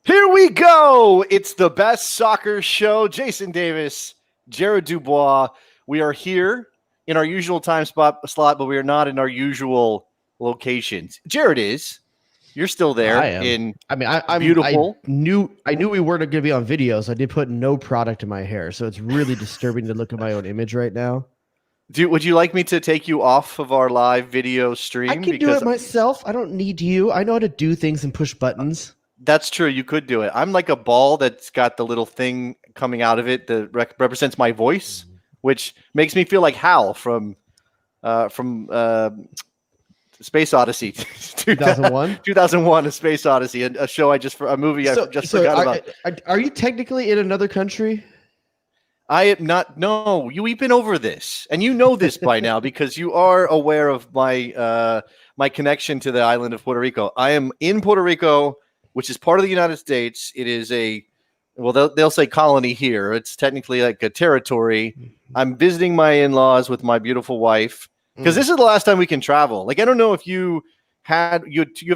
Here we go. It's the best soccer show. Jason Davis, Jared Dubois. We are here in our usual time slot, but we are not in our usual locations. Jared is. You're still there. I am. I'm beautiful. I knew we weren't going to be on video, so I did put no product in my hair. So it's really disturbing to look at my own image right now. Would you like me to take you off of our live video stream? I can do it myself. I don't need you. I know how to do things and push buttons. That's true. You could do it. I'm like a ball that's got the little thing coming out of it that represents my voice, which makes me feel like Hal from Space Odyssey. 2001? 2001, A Space Odyssey, a movie I just forgot about. Are you technically in another country? I am not. No, we've been over this, and you know this by now because you are aware of my my connection to the island of Puerto Rico. I am in Puerto Rico, which is part of the United States. It is they'll say colony here. It's technically like a territory. I'm visiting my in-laws with my beautiful wife because this is the last time we can travel. Like, I don't know if you have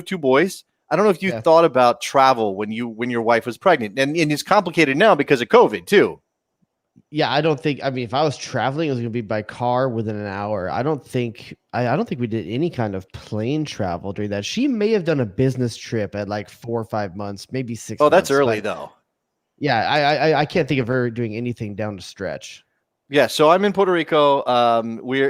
two boys. I don't know if you thought about travel when your wife was pregnant, and it's complicated now because of COVID too. Yeah, I don't think. I mean, if I was traveling, it was going to be by car within an hour. I don't think we did any kind of plane travel during that. She may have done a business trip at like 4 or 5 months, maybe 6 months. Oh, that's early though. Yeah, I can't think of her doing anything down the stretch. Yeah, so I'm in Puerto Rico.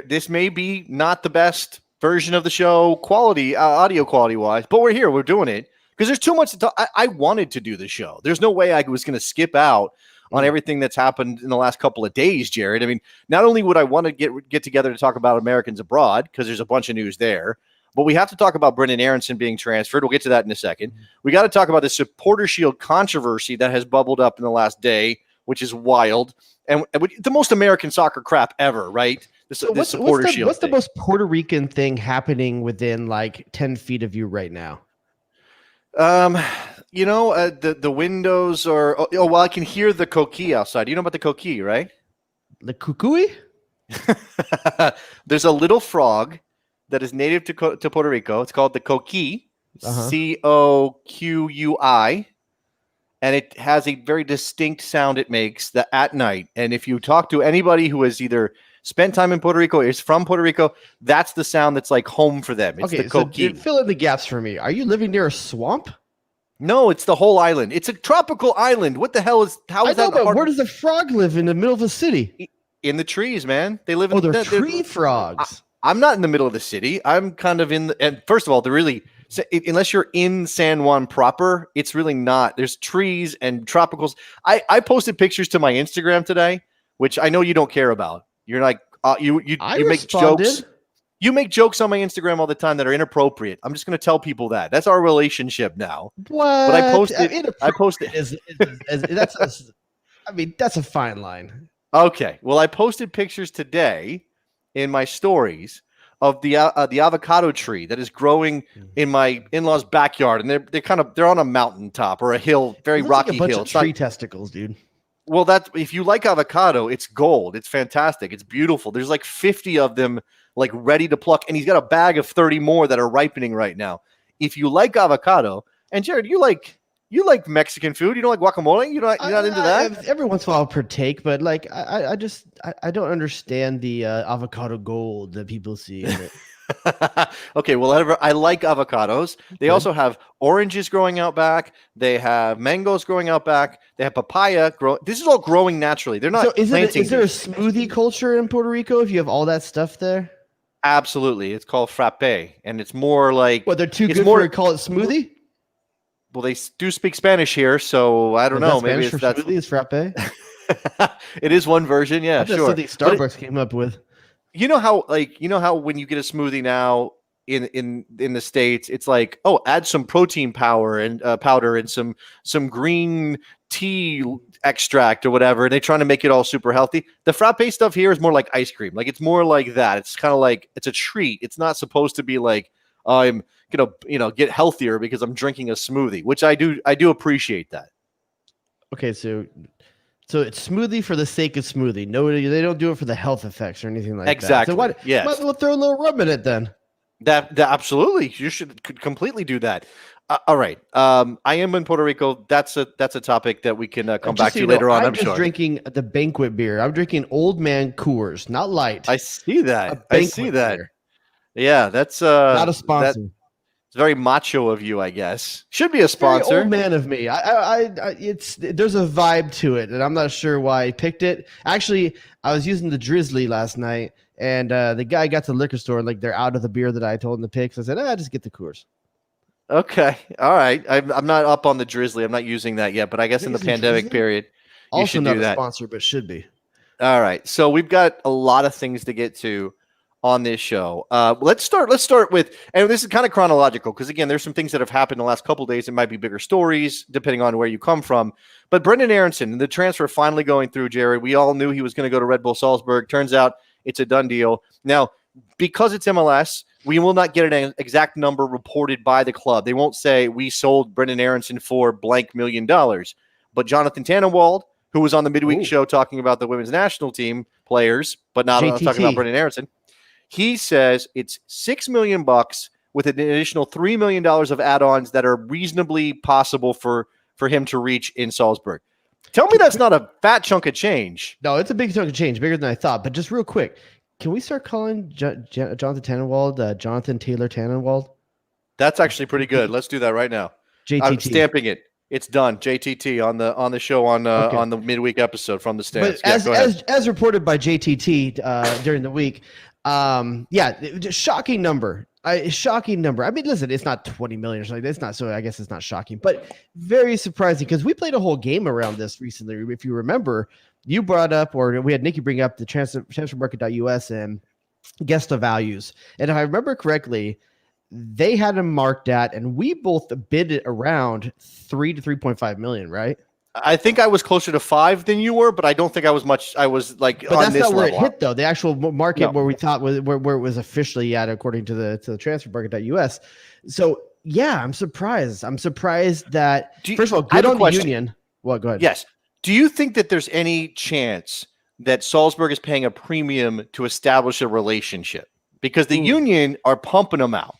This may be not the best version of the show quality, audio quality wise, but we're here. We're doing it because there's too much to talk. I wanted to do the show. There's no way I was going to skip out on everything that's happened in the last couple of days, Jared. I mean, not only would I want to get together to talk about Americans abroad, because there's a bunch of news there, but we have to talk about Brenden Aaronson being transferred. We'll get to that in a second. We got to talk about the Supporter Shield controversy that has bubbled up in the last day, which is wild. And the most American soccer crap ever, right? What's the most Puerto Rican thing happening within like 10 feet of you right now? The windows are. Oh, well, I can hear the coquille outside. You know about the coquille, right? The cucuy? There's a little frog that is native to Puerto Rico. It's called the coquille, Coqui, and it has a very distinct sound it makes at night. And if you talk to anybody who has either spent time in Puerto Rico, is from Puerto Rico, that's the sound that's like home for them. It's the coquille. So fill in the gaps for me. Are you living near a swamp? No, it's the whole island. It's a tropical island. What the hell is? How is that? Where does a frog live in the middle of a city? In the trees, man. They live in. Oh, they're tree frogs. I'm not in the middle of the city. I'm kind of in. And first of all, they're really, unless you're in San Juan proper, it's really not. There's trees and tropicals. I posted pictures to my Instagram today, which I know you don't care about. You're like, you make jokes. You make jokes on my Instagram all the time that are inappropriate. I'm just going to tell people that. That's our relationship now. What? But I posted. That's a fine line. Okay. Well, I posted pictures today in my stories of the avocado tree that is growing in my in-laws' backyard, and they're on a mountaintop or a hill, very rocky like a bunch hill. Of tree testicles, dude. Well, if you like avocado, it's gold. It's fantastic. It's beautiful. There's like 50 of them, like ready to pluck, and he's got a bag of 30 more that are ripening right now. If you like avocado, and Jared, you like Mexican food, you don't like guacamole, you're not into that. Every once in a while, I'll partake, but like I don't understand the avocado gold that people see in it. Okay, well, I like avocados. They also have oranges growing out back. They have mangoes growing out back. They have papaya. This is all growing naturally. They're not. So is there a smoothie culture in Puerto Rico if you have all that stuff there? Absolutely. It's called frappe, and it's more like. Well, they're too good for to call it smoothie? Well, they do speak Spanish here, so I don't know. Maybe it's that. Smoothie is frappe? It is one version, yeah, That's sure. Something Starbucks came up with. You know how when you get a smoothie now in the States, it's like, oh, add some protein powder and some green tea extract or whatever, and they're trying to make it all super healthy. The frappe stuff here is more like ice cream. Like, it's more like that. It's kind of like it's a treat. It's not supposed to be like, I'm gonna get healthier because I'm drinking a smoothie, which I do appreciate that. Okay, so it's smoothie for the sake of smoothie. No, they don't do it for the health effects or anything like that. So might as well throw a little rum in it then. That absolutely, you should completely do that. All right. I am in Puerto Rico. That's a topic that we can come back to later on. I'm just sure. Drinking the banquet beer. I'm drinking Old Man Coors, not light. I see that. A banquet Beer. Beer. Yeah, that's Not a sponsor. It's very macho of you, I guess. Should be a sponsor. Very old man of me. There's a vibe to it, and I'm not sure why I picked it. Actually, I was using the Drizzly last night, and the guy got to the liquor store, and like they're out of the beer that I told him to pick. So I said, just get the Coors. Okay. All right. I'm not up on the Drizzly. I'm not using that yet, but I guess in the pandemic period, you also should not do a that. sponsor, but should be. All right. So we've got a lot of things to get to on this show. Let's start with, and this is kind of chronological because again, there's some things that have happened in the last couple of days. It might be bigger stories depending on where you come from. But Brenden Aaronson, the transfer finally going through, Jerry. We all knew he was going to go to Red Bull Salzburg. Turns out it's a done deal. Now, because it's MLS, we will not get an exact number reported by the club. They won't say we sold Brenden Aaronson for blank $1 million. But Jonathan Tannenwald, who was on the midweek show talking about the women's national team players, but not talking about Brenden Aaronson, he says it's $6 million with an additional $3 million of add-ons that are reasonably possible for him to reach in Salzburg. Tell me that's not a fat chunk of change. No, it's a big chunk of change, bigger than I thought. But just real quick, can we start calling Jonathan Tannenwald Jonathan Taylor Tannenwald? That's actually pretty good. Let's do that right now. JTT. I'm stamping it. It's done. JTT on the show on the midweek episode from the stands. But as reported by JTT during the week, shocking number. Shocking number. I mean, listen, it's not 20 million or something. It's not, so I guess it's not shocking, but very surprising because we played a whole game around this recently. If you remember, you brought up, or we had Nikki bring up the transfermarket.us and guess the values. And if I remember correctly, they had them marked at, and we both bid it around 3 to 3.5 million, right? I think I was closer to 5 than you were, but I don't think I was much. I was like, but that's not where it hit, though. The actual market where we thought was where it was officially at, according to the transfermarket.us. So yeah, I'm surprised. I'm surprised that first of all, good on the Union. Well, go ahead. Yes. Do you think that there's any chance that Salzburg is paying a premium to establish a relationship because the Union are pumping them out?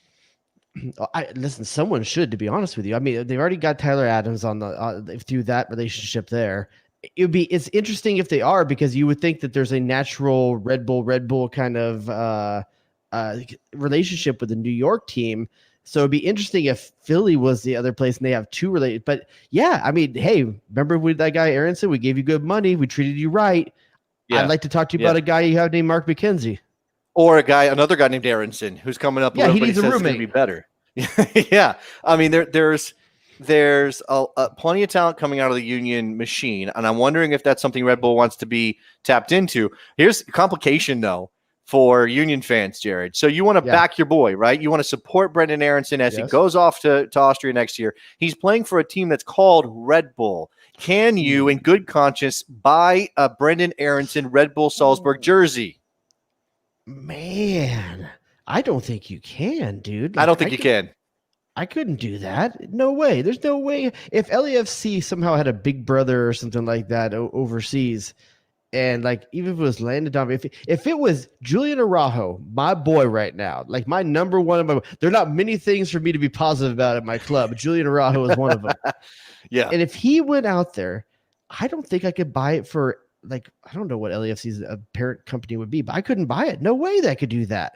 Listen, someone should, to be honest with you. I mean, they've already got Tyler Adams on the through that relationship there. It's interesting if they are, because you would think that there's a natural Red Bull kind of relationship with the New York team. So it'd be interesting if Philly was the other place and they have two related. But yeah, I mean, hey, remember with that guy Aaronson? We gave you good money. We treated you right. Yeah. I'd like to talk to you about a guy you have named Mark McKenzie. Or another guy named Aaronson who's coming up. Yeah, he needs a roommate. Be better. Yeah, I mean there's plenty of talent coming out of the Union machine, and I'm wondering if that's something Red Bull wants to be tapped into. Here's a complication though for Union fans, Jared. So you want to back your boy, right? You want to support Brenden Aaronson as he goes off to Austria next year. He's playing for a team that's called Red Bull. Can you, in good conscience, buy a Brenden Aaronson Red Bull Salzburg jersey? Man, I don't think you can, dude. I don't think you can. I couldn't do that. No way. There's no way. If LAFC somehow had a big brother or something like that overseas, and like even if it was landed on, if it was Julian Araujo, my boy right now, like my number one, there are not many things for me to be positive about at my club, but Julian Araujo is one of them. Yeah. And if he went out there, I don't think I could buy it for, like, I don't know what LAFC's parent company would be, but I couldn't buy it. No way that I could do that.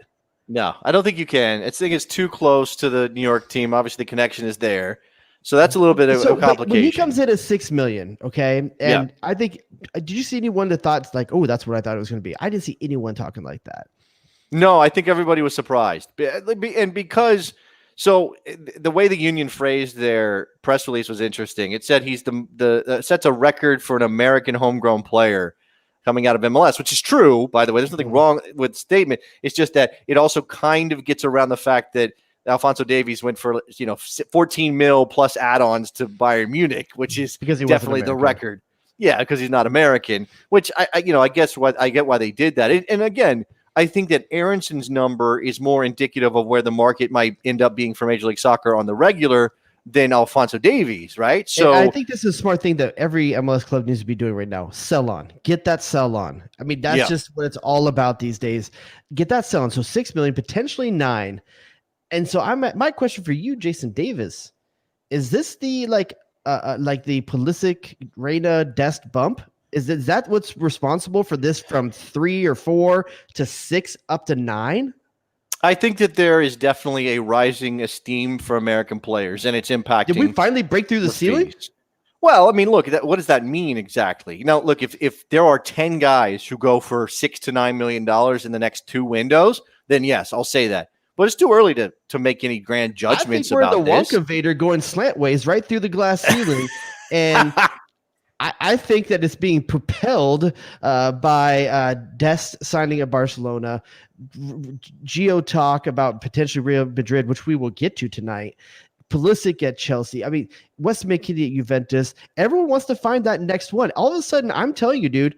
No, I don't think you can. I think it's too close to the New York team. Obviously, the connection is there. So that's a little bit of a complication. When he comes in at $6 million, okay? And I think, did you see anyone that thought, like, oh, that's what I thought it was going to be? I didn't see anyone talking like that. No, I think everybody was surprised. And because, so the way the Union phrased their press release was interesting. It said he's sets a record for an American homegrown player coming out of MLS, which is true, by the way. There's nothing wrong with the statement. It's just that it also kind of gets around the fact that Alphonso Davies went for 14 mil plus add-ons to Bayern Munich, which is definitely the record. Yeah, because he's not American, which I guess I get why they did that. And again, I think that Aaronson's number is more indicative of where the market might end up being for Major League Soccer on the regular than Alphonso Davies, right? So and I think this is a smart thing that every MLS club needs to be doing right now. Sell on. Get that sell on. I mean, that's just what it's all about these days. Get that sell on. So $6 million, potentially $9 million. And so my question for you, Jason Davis, is this the like the Pulisic Reina Dest bump? Is that what's responsible for this from 3 or 4 to 6 up to 9? I think that there is definitely a rising esteem for American players, and it's impacting. Did we finally break through the ceiling? Fees. Well, I mean, look, what does that mean exactly? Now, look, if there are 10 guys who go for $6 to $9 million in the next 2 windows, then yes, I'll say that. But it's too early to make any grand judgments about this. I think we're the Wonka Vader going slantways right through the glass ceiling, and I think that it's being propelled by Dest signing at Barcelona, Geo talk about potentially Real Madrid, which we will get to tonight, Pulisic at Chelsea. I mean, West McKinney at Juventus. Everyone wants to find that next one. All of a sudden, I'm telling you, dude,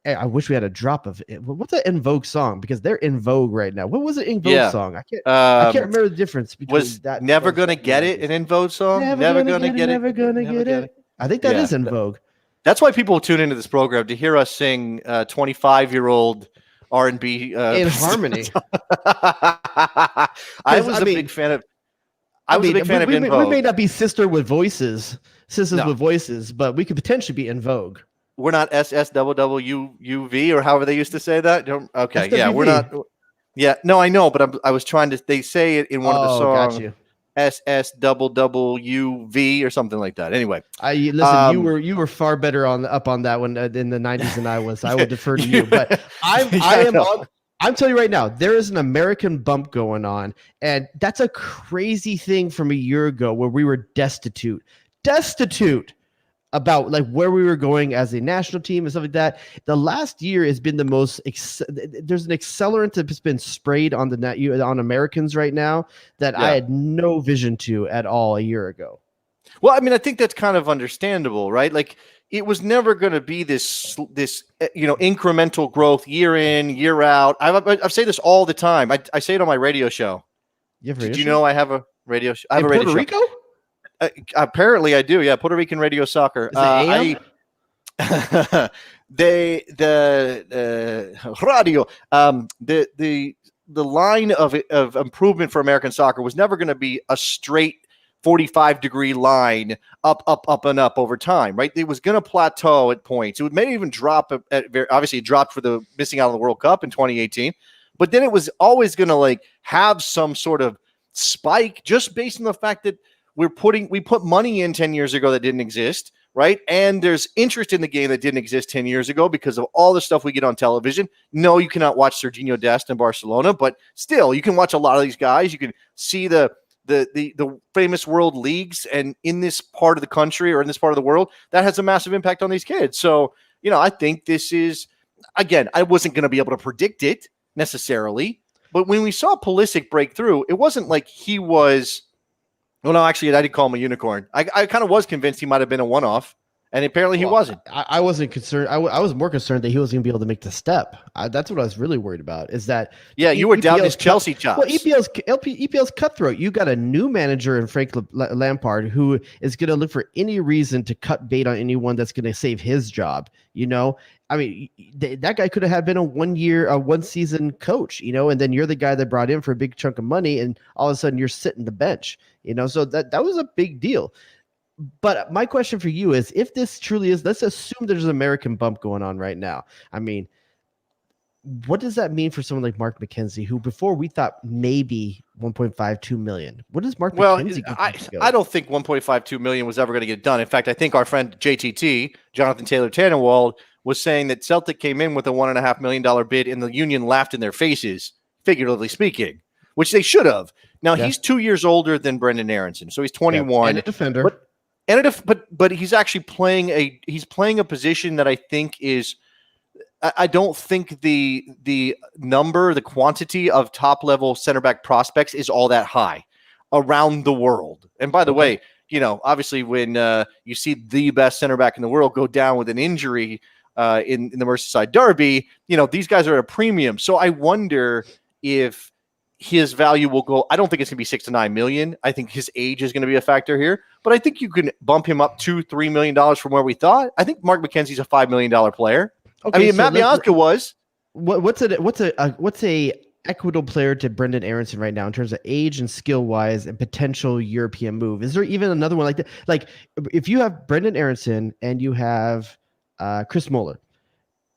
I wish we had a drop of it. What's that In Vogue song? Because they're in vogue right now. What was it In Vogue song? I can't remember the difference between was that. Never Gonna Get It, an In Vogue song? Never gonna get it. Never gonna get it. I think that is in vogue. That's why people tune into this program, to hear us sing 25-year-old R&B in harmony. I was a big fan of In Vogue. We may not be sisters with voices, but we could potentially be In Vogue. We're not SSWWUV or however they used to say that. Okay, SWV. Yeah, we're not. Yeah, no, I know, but I was trying to. They say it in one of the songs. Got you. SSWWUV or something like that. Anyway, you were far better up on that one in the 90s than I was. I would defer to you, but I'm telling you right now, there is an American bump going on, and that's a crazy thing from a year ago where we were destitute about like where we were going as a national team and stuff like that. The last year has been the most there's an accelerant that's been sprayed on on Americans right now that I had no vision to at all a year ago. Well, I mean, I think that's kind of understandable, right? Like, it was never going to be this incremental growth year in, year out. I say this all the time. I say it on my radio show. Did you know I have a radio show? I have a radio Puerto Rico? Apparently I do. Yeah. Puerto Rican radio soccer. The radio, the line of improvement for American soccer was never going to be a straight 45-degree line up and up over time, right? It was going to plateau at points. It may even drop obviously it dropped for the missing out of the World Cup in 2018, but then it was always going to like have some sort of spike just based on the fact that we put money in 10 years ago that didn't exist, right? And there's interest in the game that didn't exist 10 years ago because of all the stuff we get on television. No, you cannot watch Serginho Dest in Barcelona, but still, you can watch a lot of these guys. You can see the famous world leagues, and in this part of the country or in this part of the world, that has a massive impact on these kids. So, I think this is, again, I wasn't going to be able to predict it necessarily, but when we saw Pulisic break through, it wasn't like he was. Well, no, actually, I did call him a unicorn. I kind of was convinced he might have been a one-off, and apparently he wasn't. I wasn't concerned. I was more concerned that he wasn't going to be able to make the step. That's what I was really worried about, is that... Yeah, you were doubting his Chelsea chops. Well, EPL's cutthroat. You got a new manager in Frank Lampard who is going to look for any reason to cut bait on anyone that's going to save his job, I mean, that guy could have been a one-season coach, and then you're the guy that brought in for a big chunk of money, and all of a sudden you're sitting the bench, so that was a big deal. But my question for you is, if this truly is, let's assume there's an American bump going on right now. I mean, what does that mean for someone like Mark McKenzie, who before we thought maybe 1.52 million? What does Mark McKenzie go? I don't think 1.52 million was ever going to get done. In fact, I think our friend JTT, Jonathan Taylor Tannenwald, was saying that Celtic came in with a $1.5 million bid and the Union laughed in their faces, figuratively speaking, which they should have. Now, he's 2 years older than Brenden Aaronson, so he's 21. And a defender. But he's actually playing a position that I think is – I don't think the quantity of top-level center back prospects is all that high around the world. And by the way, obviously when you see the best center back in the world go down with an injury – in the Merseyside Derby, these guys are at a premium. So I wonder if his value will go. I don't think it's going to be $6 to $9 million. I think his age is going to be a factor here, but I think you can bump him up $2-3 million from where we thought. I think Mark McKenzie's a $5 million player. Okay, I mean, so Matt Bianca was. What's a equitable player to Brenden Aaronson right now in terms of age and skill wise and potential European move? Is there even another one like that? Like if you have Brenden Aaronson and you have Chris Muller,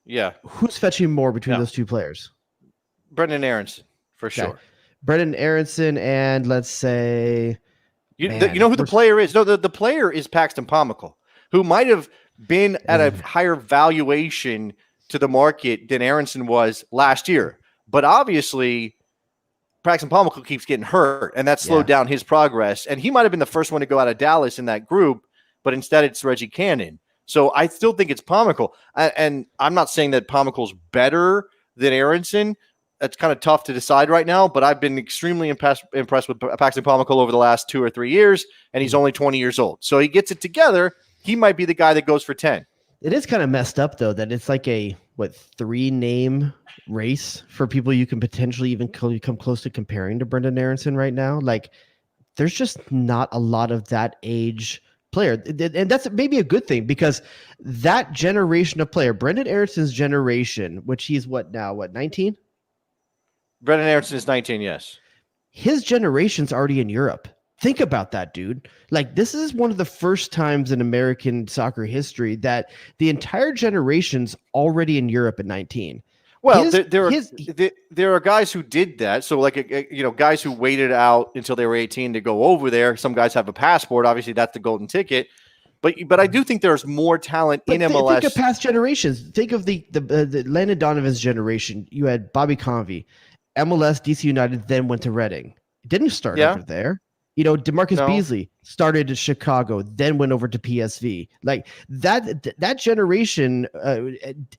Yeah. who's fetching more between those two players? Brenden Aaronson, for sure. Brenden Aaronson and let's say you know who the player is? No, the player is Paxton Pomykal, who might have been at a higher valuation to the market than Aaronson was last year. But obviously, Paxton Pomykal keeps getting hurt, and that slowed down his progress. And he might have been the first one to go out of Dallas in that group, but instead it's Reggie Cannon. So I still think it's Pomykal. And I'm not saying that Pomikal's better than Aaronson. That's kind of tough to decide right now, but I've been extremely impressed with Paxton Pomykal over the last 2 or 3 years, and he's only 20 years old. So he gets it together. He might be the guy that goes for 10. It is kind of messed up, though, that it's like a, 3-name race for people you can potentially even come close to comparing to Brenden Aaronson right now. Like, there's just not a lot of that age player. And that's maybe a good thing because that generation of player, Brenden Aaronson's generation, which he's 19? Brenden Aaronson is 19, yes. His generation's already in Europe. Think about that, dude. Like, this is one of the first times in American soccer history that the entire generation's already in Europe at 19. Well, there are guys who did that. So, guys who waited out until they were 18 to go over there. Some guys have a passport. Obviously, that's the golden ticket. But I do think there's more talent in MLS. Think of past generations. Think of the Landon Donovan's generation. You had Bobby Convey, MLS, DC United, then went to Reading. Didn't start over there. DeMarcus Beasley started at Chicago, then went over to PSV. Like that generation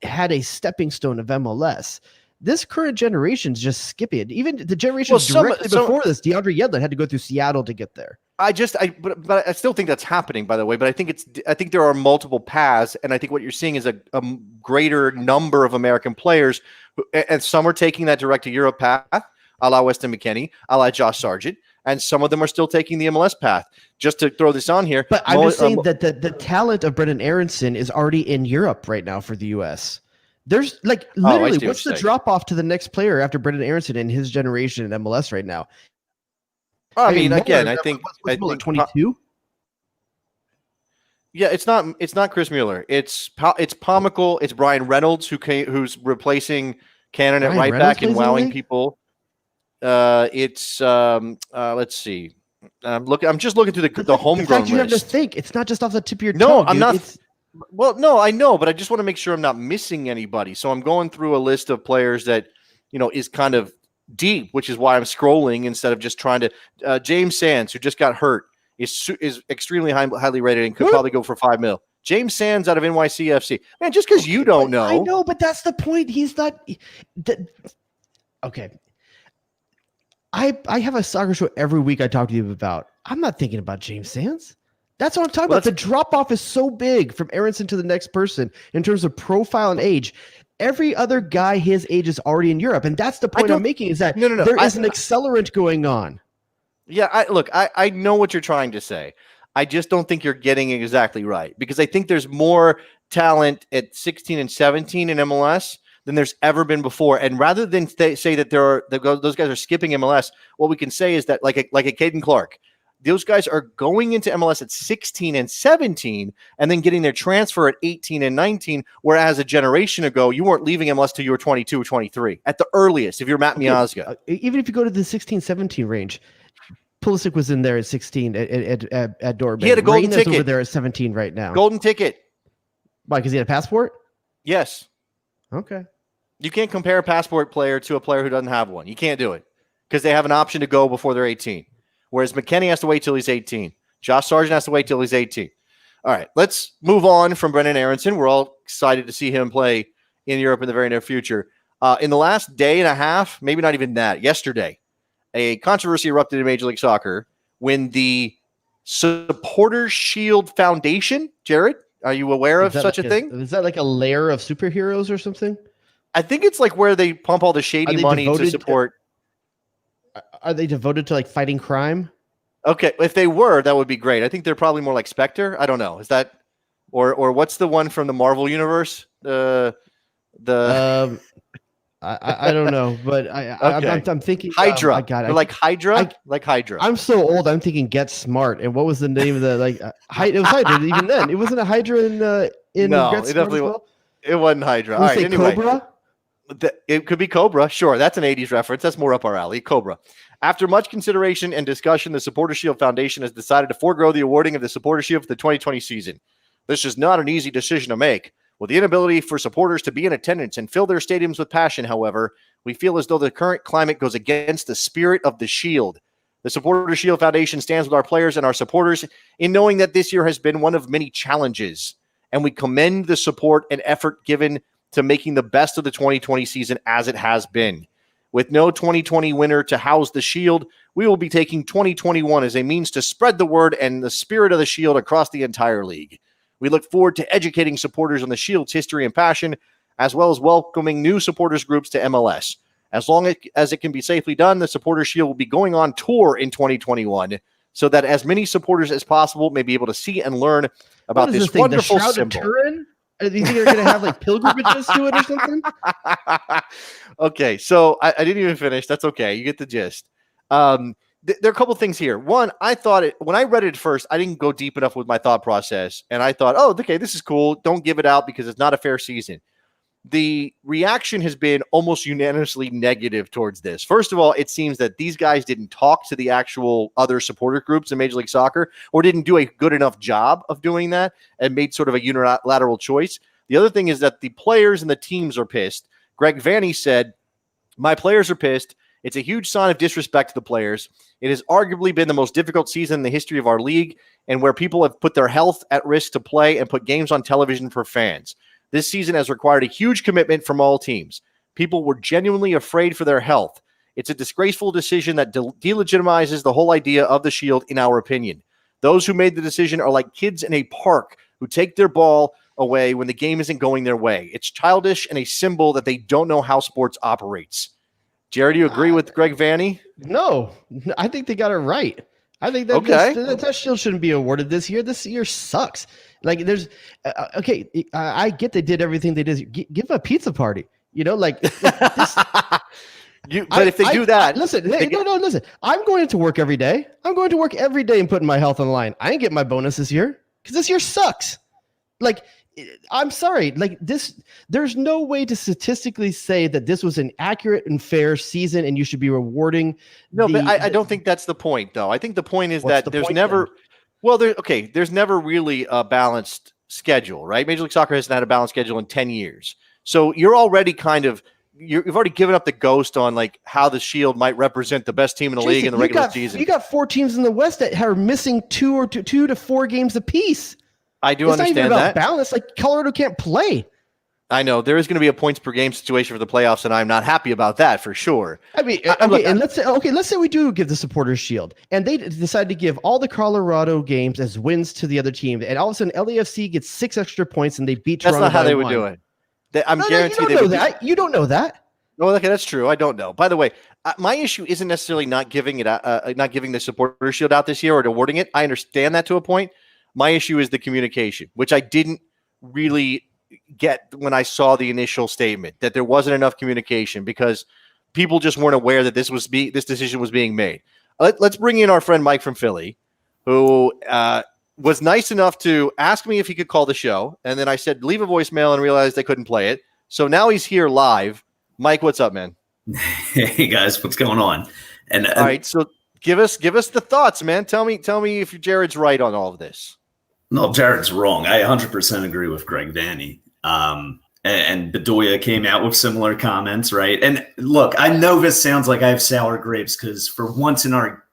had a stepping stone of MLS. This current generation's just skipping it. Even the generation directly before this, DeAndre Yedlin had to go through Seattle to get there. But I still think that's happening, by the way. But I think there are multiple paths, and I think what you're seeing is a greater number of American players, and some are taking that direct to Europe path, a la Weston McKennie, a la Josh Sargent, and some of them are still taking the MLS path. Just to throw this on here, but I'm just saying that the talent of Brenden Aaronson is already in Europe right now for the U.S. There's literally, what's the drop off to the next player after Brenden Aaronson in his generation in MLS right now? I mean, again, I think 22. Yeah, it's not Chris Mueller. It's Pomykal. It's Brian Reynolds who's replacing Cannon at right back and wowing people. Let's see. I'm just looking through the homegrown list. You have to think it's not just off the tip of your tongue. No, I'm not. Well, no, I know, but I just want to make sure I'm not missing anybody. So I'm going through a list of players that is kind of deep, which is why I'm scrolling instead of just trying to. James Sands, who just got hurt, is extremely highly rated and could probably go for $5 million. James Sands out of NYCFC. Man, just because you don't know. I know, but that's the point. He's not. Okay. I have a soccer show every week I talk to you about. I'm not thinking about James Sands. That's what I'm talking about. The drop-off is so big from Aaronson to the next person in terms of profile and age. Every other guy his age is already in Europe, and that's the point I'm making is that there is an accelerant going on. Yeah, I know what you're trying to say. I just don't think you're getting it exactly right because I think there's more talent at 16 and 17 in MLS than there's ever been before. And rather than say that those guys are skipping MLS, what we can say is that like a Caden Clark, those guys are going into MLS at 16 and 17 and then getting their transfer at 18 and 19, whereas a generation ago, you weren't leaving MLS till you were 22 or 23 at the earliest if you're Matt Miazga. Even if you go to the 16-17 range, Pulisic was in there at 16 at Dortmund. He had a golden ticket. Over there at 17 right now. Golden ticket. Why, because he had a passport? Yes. Okay. You can't compare a passport player to a player who doesn't have one. You can't do it because they have an option to go before they're 18. Whereas McKennie has to wait till he's 18. Josh Sargent has to wait till he's 18. All right, let's move on from Brenden Aaronson. We're all excited to see him play in Europe in the very near future. In the last day and a half, maybe not even that, yesterday, a controversy erupted in Major League Soccer when the Supporters Shield Foundation, Jared, are you aware of such a thing? Is that like a layer of superheroes or something? I think it's like where they pump all the shady money to support. Are they devoted to like fighting crime? Okay, if they were, that would be great. I think they're probably more like Spectre. I don't know. Is that or what's the one from the Marvel universe? I don't know, but I'm thinking Hydra. I got You're like Hydra, like Hydra. I'm so old. I'm thinking Get Smart. And what was the name of the it was Hydra. Even then, it wasn't a Hydra in No, Get it Smart definitely as well. it wasn't Hydra. All Let's right, say anyway. Cobra. It could be Cobra. Sure, that's an 80s reference. That's more up our alley. Cobra. After much consideration and discussion, the Supporter Shield Foundation has decided to forego the awarding of the Supporter Shield for the 2020 season. This is not an easy decision to make. With the inability for supporters to be in attendance and fill their stadiums with passion, however, we feel as though the current climate goes against the spirit of the Shield. The Supporter Shield Foundation stands with our players and our supporters in knowing that this year has been one of many challenges, and we commend the support and effort given to making the best of the 2020 season as it has been. With no 2020 winner to house the Shield, we will be taking 2021 as a means to spread the word and the spirit of the Shield across the entire league. We look forward to educating supporters on the Shield's history and passion, as well as welcoming new supporters groups to MLS. As long as it can be safely done, the Supporter Shield will be going on tour in 2021 so that as many supporters as possible may be able to see and learn about this wonderful the symbol. Turin? Do you think they're going to have like pilgrimages to it or something? Okay, so I didn't even finish. That's okay. You get the gist. There are a couple things here. One, I thought when I read it first, I didn't go deep enough with my thought process. And I thought, oh, okay, this is cool. Don't give it out because it's not a fair season. The reaction has been almost unanimously negative towards this. First of all, it seems that these guys didn't talk to the actual other supporter groups in Major League Soccer or didn't do a good enough job of doing that and made sort of a unilateral choice. The other thing is that the players and the teams are pissed. Greg Vanney said, "My players are pissed. It's a huge sign of disrespect to the players. It has arguably been the most difficult season in the history of our league and where people have put their health at risk to play and put games on television for fans. This season has required a huge commitment from all teams. People were genuinely afraid for their health. It's a disgraceful decision that delegitimizes the whole idea of the Shield, in our opinion. Those who made the decision are like kids in a park who take their ball away when the game isn't going their way. It's childish and a symbol that they don't know how sports operates." Jared, do you agree with Greg Vanney? No, I think they got it right. I think that that Shield shouldn't be awarded this year. This year sucks. Like there's, okay, I get they did everything they did. Give a pizza party, like this. But if they do that, listen. Listen. I'm going to work every day. I'm going to work every day and putting my health on the line. I ain't getting my bonus this year because this year sucks. Like, I'm sorry. Like this, there's no way to statistically say that this was an accurate and fair season, and you should be rewarding. No, but I don't think that's the point, though. I think the point is that there's never. Then? Well, there's never really a balanced schedule, right? Major League Soccer hasn't had a balanced schedule in 10 years. So you're already you've already given up the ghost on like how the Shield might represent the best team in the league in the regular season. You got 4 teams in the West that are missing 2 to 4 games apiece. I do understand not even that. About balance, like Colorado can't play. I know there is going to be a points per game situation for the playoffs, and I'm not happy about that for sure. I mean, and let's say we do give the Supporters Shield, and they decide to give all the Colorado games as wins to the other team, and all of a sudden LAFC gets 6 extra points, and they beat Toronto. That's not how they would do it. I'm guaranteed you don't know that. You don't know that. Oh, okay, that's true. I don't know. By the way, my issue isn't necessarily not giving the Supporters Shield out this year or awarding it. I understand that to a point. My issue is the communication, which I didn't really get when I saw the initial statement, that there wasn't enough communication because people just weren't aware that this decision was being made. Let's bring in our friend Mike from Philly, who was nice enough to ask me if he could call the show, and then I said leave a voicemail and realized I couldn't play it. So now he's here live. Mike, what's up, man? Hey guys, what's going on? And all right, so give us the thoughts, man. Tell me if Jared's right on all of this. No, Jared's wrong. I 100% agree with Greg Vanney. And Bedoya came out with similar comments, right? And look, I know this sounds like I have sour grapes because for once in our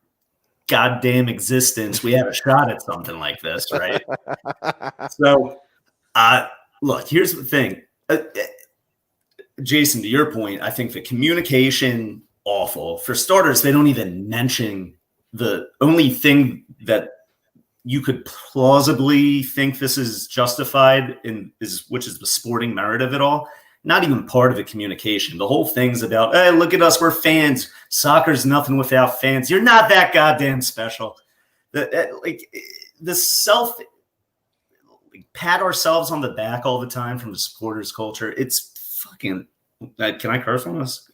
goddamn existence, we have a shot at something like this, right? So, look, here's the thing. Jason, to your point, I think the communication, awful. For starters, they don't even mention the only thing that you could plausibly think this is justified which is the sporting merit of it all. Not even part of the communication. The whole thing's about, hey, look at us, we're fans. Soccer's nothing without fans. You're not that goddamn special. Pat ourselves on the back all the time from the supporters culture. It's fucking Can I curse on this?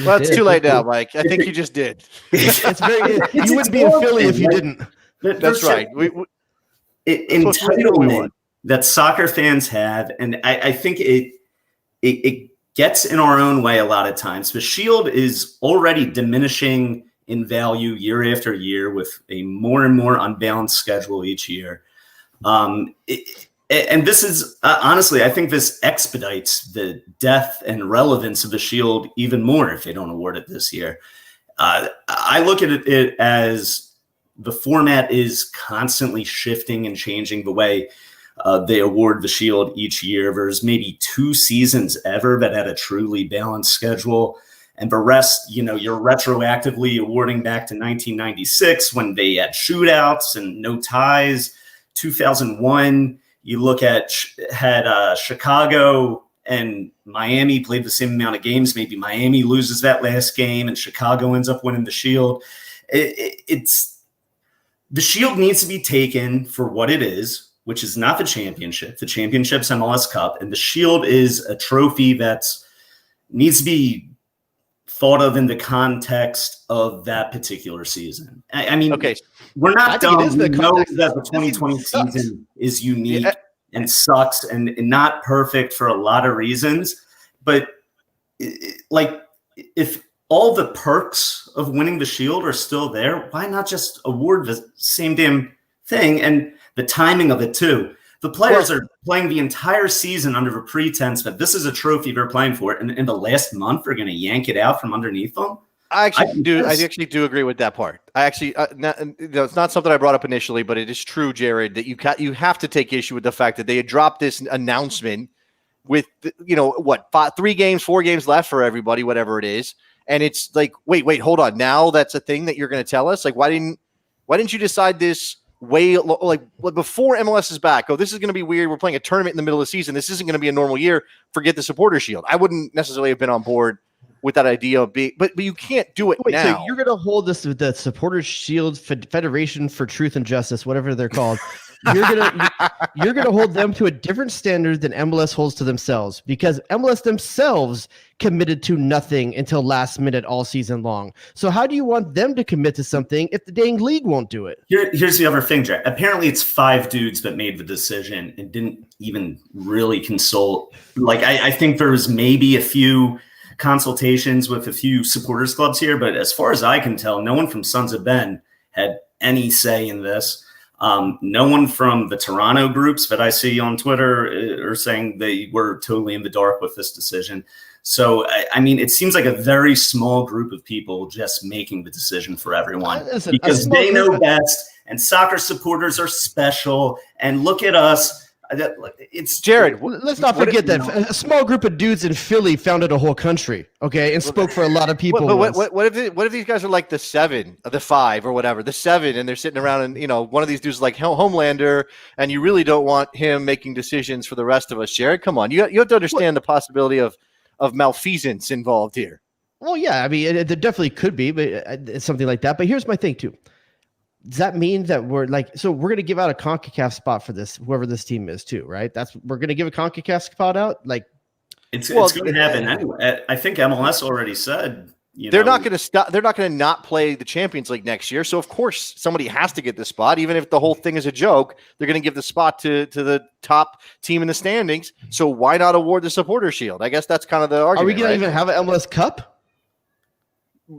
Well, it's too late now, Mike. I think you just did. It's very. You wouldn't be in Philly if you didn't. That's right. Entitlement that soccer fans have, and I think it gets in our own way a lot of times. The Shield is already diminishing in value year after year with a more and more unbalanced schedule each year. And this is honestly, I think this expedites the depth and relevance of the Shield even more if they don't award it this year. I look at it as the format is constantly shifting and changing the way they award the Shield each year. There's maybe 2 seasons ever that had a truly balanced schedule. And the rest, you're retroactively awarding back to 1996 when they had shootouts and no ties. 2001, you look at Chicago and Miami played the same amount of games. Maybe Miami loses that last game and Chicago ends up winning the Shield. The Shield needs to be taken for what it is, which is not the championship. The championship's MLS Cup, and the Shield is a trophy that needs to be thought of in the context of that particular season. I mean, okay, we're not dumb. We know that the 2020 season is unique and sucks and not perfect for a lot of reasons. But if all the perks of winning the Shield are still there, why not just award the same damn thing? And the timing of it too. The players are playing the entire season under the pretense that this is a trophy they're playing for, and in the last month they're going to yank it out from underneath them. I actually do agree with that part. I actually, it's not something I brought up initially, but it is true, Jared, that you have to take issue with the fact that they had dropped this announcement with 3 games, 4 games left for everybody, whatever it is, and it's like, wait, hold on, now that's a thing that you're going to tell us? Like, why didn't you decide this way before MLS is back? Oh, this is going to be weird. We're playing a tournament in the middle of the season. This isn't going to be a normal year. Forget the Supporter Shield. I wouldn't necessarily have been on board with that idea of being, but you can't do it now. So you're going to hold this with the Supporter Shield Federation for Truth and Justice, whatever they're called. You're gonna hold them to a different standard than MLS holds to themselves, because MLS themselves committed to nothing until last minute all season long. So how do you want them to commit to something if the dang league won't do it? Here's the other thing, Jack. Apparently it's 5 dudes that made the decision and didn't even really consult. I think there was maybe a few consultations with a few supporters clubs here, but as far as I can tell, no one from Sons of Ben had any say in this. No one from the Toronto groups that I see on Twitter are saying they were totally in the dark with this decision. So, I mean, it seems like a very small group of people just making the decision for everyone because they know best, and soccer supporters are special. And look at us. It's Jared. Let's not forget that a small group of dudes in Philly founded a whole country, okay, and spoke for a lot of people. What if these guys are like the 7, or the 5, or whatever, the 7, and they're sitting around, and one of these dudes is like Homelander, and you really don't want him making decisions for the rest of us, Jared? Come on, you have to understand the possibility of malfeasance involved here. Well, yeah, I mean, there definitely could be, but it's something like that. But here's my thing too. Does that mean that we're going to give out a CONCACAF spot for this, whoever this team is too, right? We're going to give a CONCACAF spot out. It's going to happen anyway. I think MLS already said, they're not going to stop. They're not going to not play the Champions League next year. So of course somebody has to get the spot, even if the whole thing is a joke. They're going to give the spot to the top team in the standings. So why not award the Supporter Shield? I guess that's kind of the argument. Are we going to even have an MLS Cup?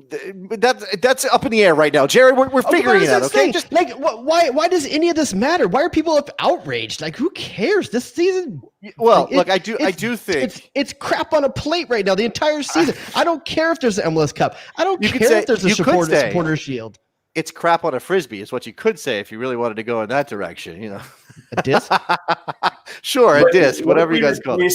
That's up in the air right now, Jared. We're figuring it out. Okay, just why does any of this matter? Why are people outraged? Who cares? This season. Well, I do think it's crap on a plate right now. The entire season. I don't care if there's an MLS Cup. I don't care if there's a supporter shield. It's crap on a frisbee. Is what you could say if you really wanted to go in that direction. A disc. Sure, a disc. Whatever you guys call it.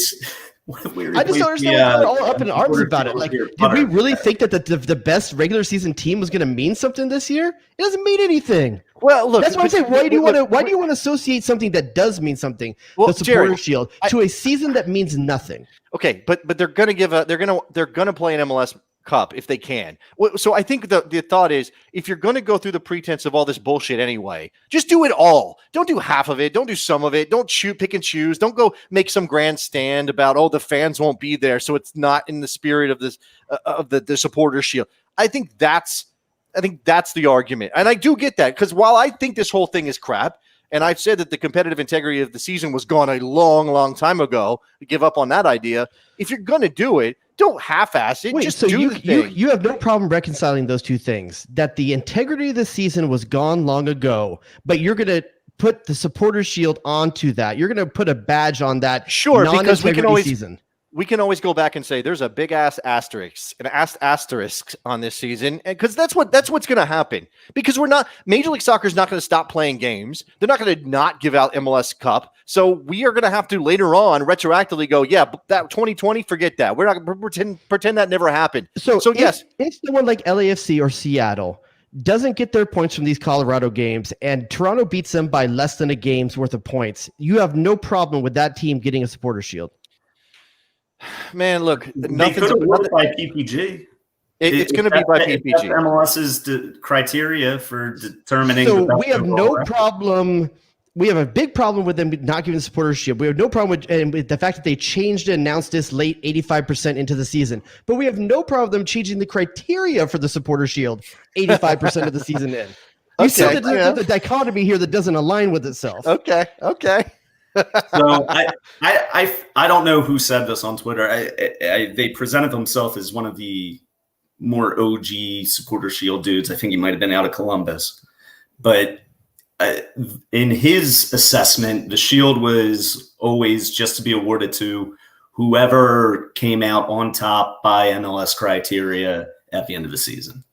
I just don't understand why we're all up in arms about it. Did we really think that the best regular season team was going to mean something this year? It doesn't mean anything. Well, look, that's why I'm saying. Why do you want to associate something that does mean something, the Supporter Shield, to a season that means nothing? Okay, but they're going to play an MLS Cup if they can. So I think the thought is, if you're going to go through the pretense of all this bullshit anyway, just do it all. Don't do half of it. Don't do some of it. Don't pick and choose. Don't go make some grandstand about, oh, the fans won't be there, so it's not in the spirit of this of the supporter shield. I think that's the argument, and I do get that, because while I think this whole thing is crap, and I've said that the competitive integrity of the season was gone a long, long time ago, to give up on that idea. If you're going to do it, don't half-ass it. Wait, just so do the thing. You have no problem reconciling those two things, that the integrity of the season was gone long ago, but you're going to put the supporter shield onto that. You're going to put a badge on that. Sure, because we can always go back and say there's a big ass asterisk on this season, because that's what's going to happen. Because Major League Soccer is not going to stop playing games. They're not going to not give out MLS Cup. So we are going to have to later on retroactively go, yeah, that 2020, forget that. We're not going to pretend that never happened. So yes, if someone like LAFC or Seattle doesn't get their points from these Colorado games, and Toronto beats them by less than a game's worth of points, you have no problem with that team getting a supporter shield. Man, look, nothing's by PPG. It's going to be by PPG. That's MLS's criteria for determining. So we have no problem. We have a big problem with them not giving the supporter shield. We have no problem with the fact that they changed and announced this late 85% into the season. But we have no problem with them changing the criteria for the supporter shield 85% of the season in. You see that there's a dichotomy here that doesn't align with itself. Okay. So I don't know who said this on Twitter. They presented themselves as one of the more OG supporter shield dudes. I think he might have been out of Columbus, but in his assessment, the shield was always just to be awarded to whoever came out on top by MLS criteria at the end of the season.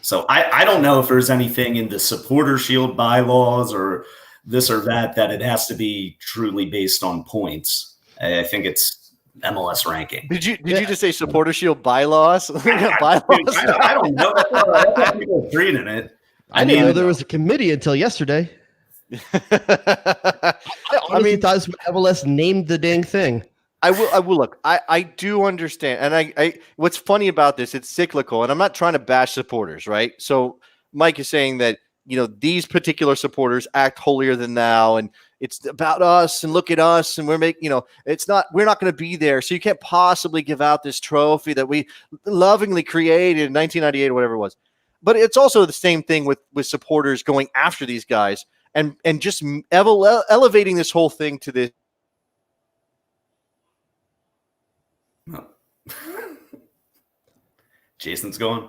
So I don't know if there's anything in the supporter shield bylaws or this or that it has to be truly based on points. I think it's MLS ranking. Did you just say supporter shield bylaws? Bylaws? I don't know. I think people agreed in it. I didn't know there was a committee until yesterday. I honestly thought this was MLS named the dang thing. I will look. I do understand, and I what's funny about this? It's cyclical, and I'm not trying to bash supporters, right? So Mike is saying that these particular supporters act holier than thou, and it's about us, and look at us, and we're not going to be there, so you can't possibly give out this trophy that we lovingly created in 1998 or whatever it was. But it's also the same thing with supporters going after these guys and just elevating this whole thing to this. Jason's going.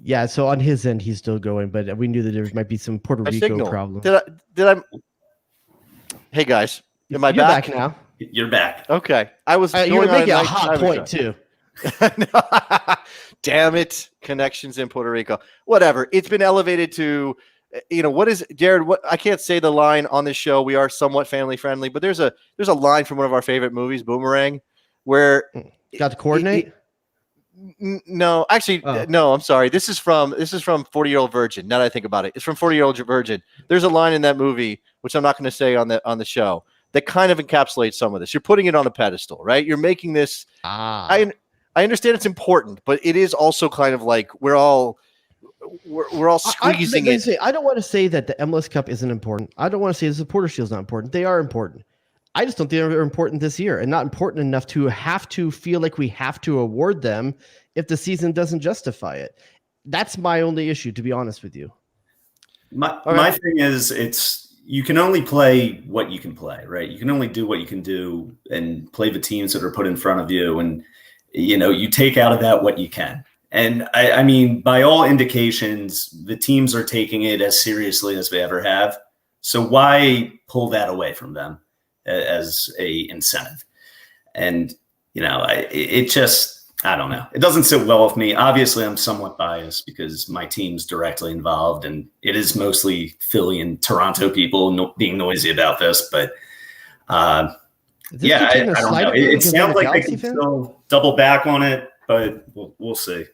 Yeah, so on his end, he's still going, but we knew that there might be some Puerto Rico problem. Did I? Hey guys, am I back now? You're back. Okay, I was. You were making a hot point too. Damn it! Connections in Puerto Rico. Whatever. It's been elevated to, what is Jared? What I can't say the line on this show. We are somewhat family friendly, but there's a line from one of our favorite movies, Boomerang, where got to coordinate. No, actually, no. I'm sorry. This is from 40-Year-Old Virgin. Now that I think about it, it's from 40-Year-Old Virgin. There's a line in that movie which I'm not going to say on the show that kind of encapsulates some of this. You're putting it on a pedestal, right? You're making this. I understand it's important, but it is also kind of like we're all squeezing it. I don't want to say that the MLS Cup isn't important. I don't want to say the supporter shield is not important. They are important. I just don't think they're important this year, and not important enough to have to feel like we have to award them if the season doesn't justify it. That's my only issue, to be honest with you. My thing is, you can only play what you can play, right? You can only do what you can do and play the teams that are put in front of you, and you take out of that what you can. And I mean, by all indications, the teams are taking it as seriously as they ever have. So why pull that away from them as a incentive? And it just, I don't know, it doesn't sit well with me. Obviously I'm somewhat biased because my team's directly involved, and it is mostly Philly and Toronto people being noisy about this, but I don't know. It sounds like they can still double back on it, but we'll see.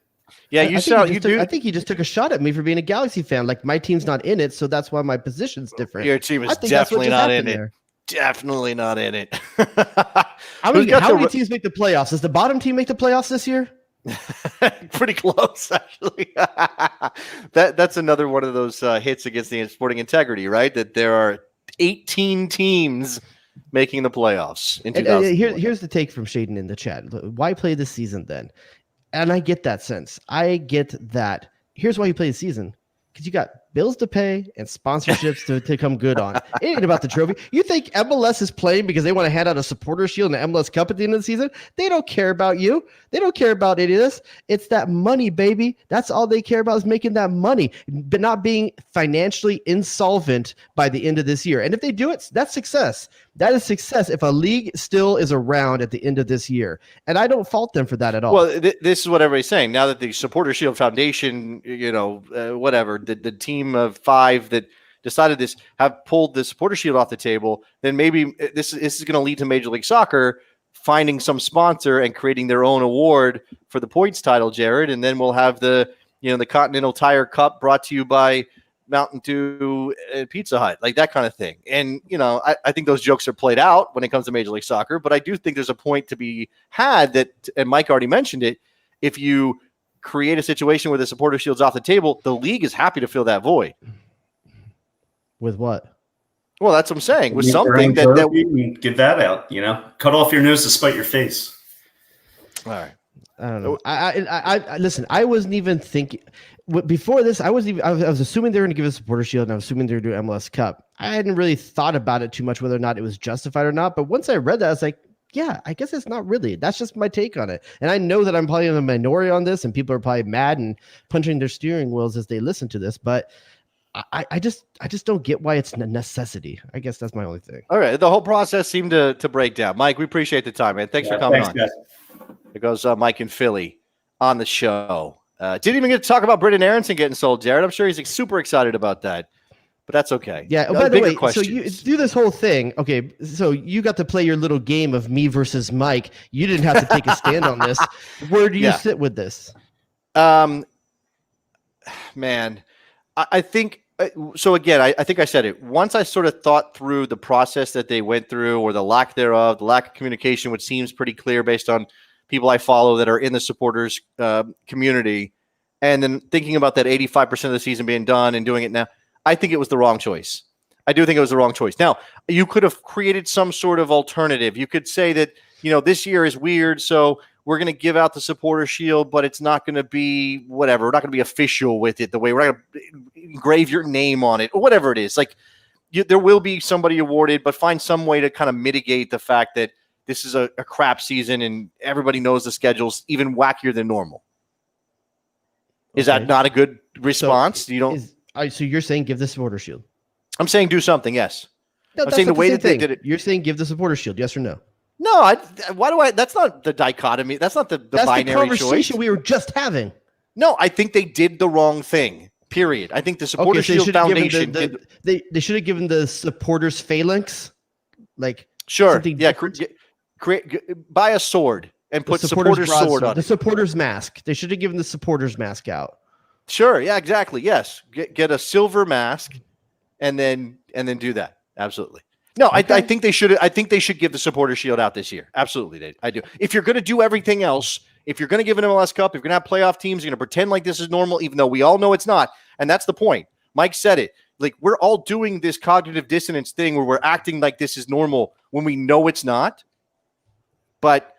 Yeah, I think he just took a shot at me for being a Galaxy fan. Like, my team's not in it, so that's why my position's different. Your team is definitely not in it. Definitely not in it. How many teams make the playoffs? Does the bottom team make the playoffs this year? Pretty close, actually. That's another one of those hits against the sporting integrity, right? That there are 18 teams making the playoffs in 2000. Here's the take from Shaden in the chat. Why play this season then? And I get that sense. I get that. Here's why you play the season. Because you got bills to pay and sponsorships to come good on. It ain't about the trophy. You think MLS is playing because they want to hand out a supporter shield and an MLS Cup at the end of the season? They don't care about you. They don't care about any of this. It's that money, baby. That's all they care about is making that money, but not being financially insolvent by the end of this year. And if they do it, that's success. That is success if a league still is around at the end of this year. And I don't fault them for that at all. Well, this is what everybody's saying. Now that the Supporter Shield Foundation, whatever, the team of 5 that decided this have pulled the Supporter Shield off the table, then maybe this is going to lead to Major League Soccer finding some sponsor and creating their own award for the points title, Jared. And then we'll have the Continental Tire Cup brought to you by Mountain Dew and Pizza Hut, like that kind of thing. And, I think those jokes are played out when it comes to Major League Soccer, but I do think there's a point to be had that, and Mike already mentioned it, if you create a situation where the supporter shield's off the table, the league is happy to fill that void. With what? Well, that's what I'm saying. With something that we give that out, cut off your nose to spite your face. All right. I don't know. I listen. I wasn't even thinking before this. I was assuming they were going to give us a supporter shield, and I was assuming they were doing MLS Cup. I hadn't really thought about it too much, whether or not it was justified or not. But once I read that, I was like, yeah, I guess it's not really. That's just my take on it. And I know that I'm probably in the minority on this, and people are probably mad and punching their steering wheels as they listen to this. But I just don't get why it's a necessity. I guess that's my only thing. All right, the whole process seemed to break down. Mike, we appreciate the time, man. Thanks for coming on. Guys. There goes Mike in Philly on the show. Didn't even get to talk about Brenden Aaronson getting sold, Jared. I'm sure he's super excited about that, but that's okay. Yeah. Oh, by the way, questions. So you do this whole thing. Okay. So you got to play your little game of me versus Mike. You didn't have to take a stand on this. Where do you sit with this? Man, I think so. Again, I think I said it once. I sort of thought through the process that they went through, or the lack thereof, the lack of communication, which seems pretty clear based on people I follow that are in the supporters community, and then thinking about that 85% of the season being done and doing it now, I think it was the wrong choice. I do think it was the wrong choice. Now, you could have created some sort of alternative. You could say that, this year is weird, so we're going to give out the supporter shield, but it's not going to be whatever. We're not going to be official with it the way we're not going to engrave your name on it or whatever it is. Like, there will be somebody awarded, but find some way to kind of mitigate the fact that this is a crap season and everybody knows the schedule's even wackier than normal. Is that not a good response? So you're saying give the supporter shield? I'm saying do something, yes. No, I'm saying the way that they did it. You're saying give the supporter shield, yes or no? No, that's not the dichotomy. That's not the binary the conversation choice. We were just having. No, I think they did the wrong thing, period. I think the Supporter Shield Foundation they should have given the supporters phalanx. Like, sure. Yeah. Buy a sword and put supporters sword on the supporters mask. They should have given the supporters mask out. Sure. Yeah, exactly. Yes. Get a silver mask and then do that. Absolutely. No, okay. I think they should. I think they should give the supporter shield out this year. Absolutely, I do. If you're going to do everything else, if you're going to give an MLS Cup, if you're going to have playoff teams, you're going to pretend like this is normal, even though we all know it's not. And that's the point. Mike said it. Like, we're all doing this cognitive dissonance thing where we're acting like this is normal when we know it's not. But,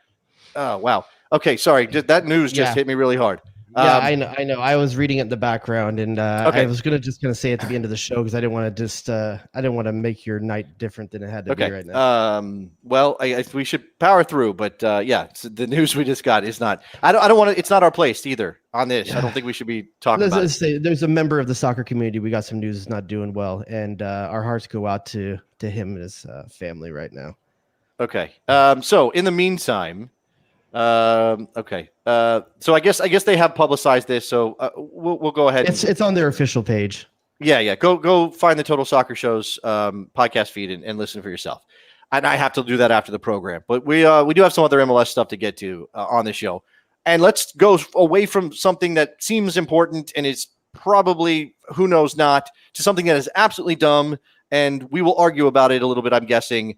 oh, wow. Okay, sorry. That news just hit me really hard. Yeah, I know. I was reading it in the background, and I was gonna say it at the end of the show because I didn't want to make your night different than it had to be right now. Well, we should power through, but the news we just got is not. I don't want to. It's not our place either on this. I don't think we should be talking about. Let's say there's a member of the soccer community. We got some news is not doing well, and our hearts go out to him and his family right now. Okay. So in the meantime. Okay. So I guess they have publicized this. So we'll go ahead. It's on their official page. Yeah. Go find the Total Soccer Show's podcast feed and listen for yourself. And I have to do that after the program. But we do have some other MLS stuff to get to on the show. And let's go away from something that seems important and is probably, who knows not, to something that is absolutely dumb. And we will argue about it a little bit, I'm guessing,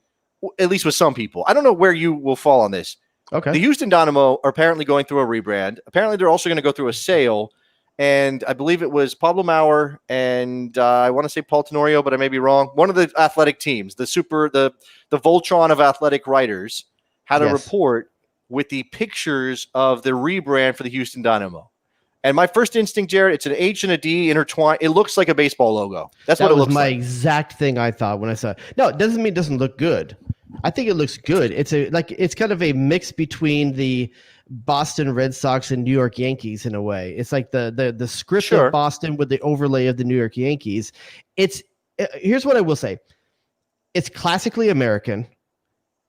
at least with some people. I don't know where you will fall on this. Okay. The Houston Dynamo are apparently going through a rebrand. Apparently, they're also going to go through a sale. And I believe it was Pablo Maurer and I want to say Paul Tenorio, but I may be wrong. One of the athletic teams, the Voltron of athletic writers, had a report with the pictures of the rebrand for the Houston Dynamo. And my first instinct, Jared, it's an H and a D intertwined. It looks like a baseball logo. That's what it looks like. That was my exact thing I thought when I saw it. No, it doesn't mean it doesn't look good. I think it looks good. It's kind of a mix between the Boston Red Sox and New York Yankees in a way. It's like the script of Boston with the overlay of the New York Yankees. Here's what I will say. It's classically American.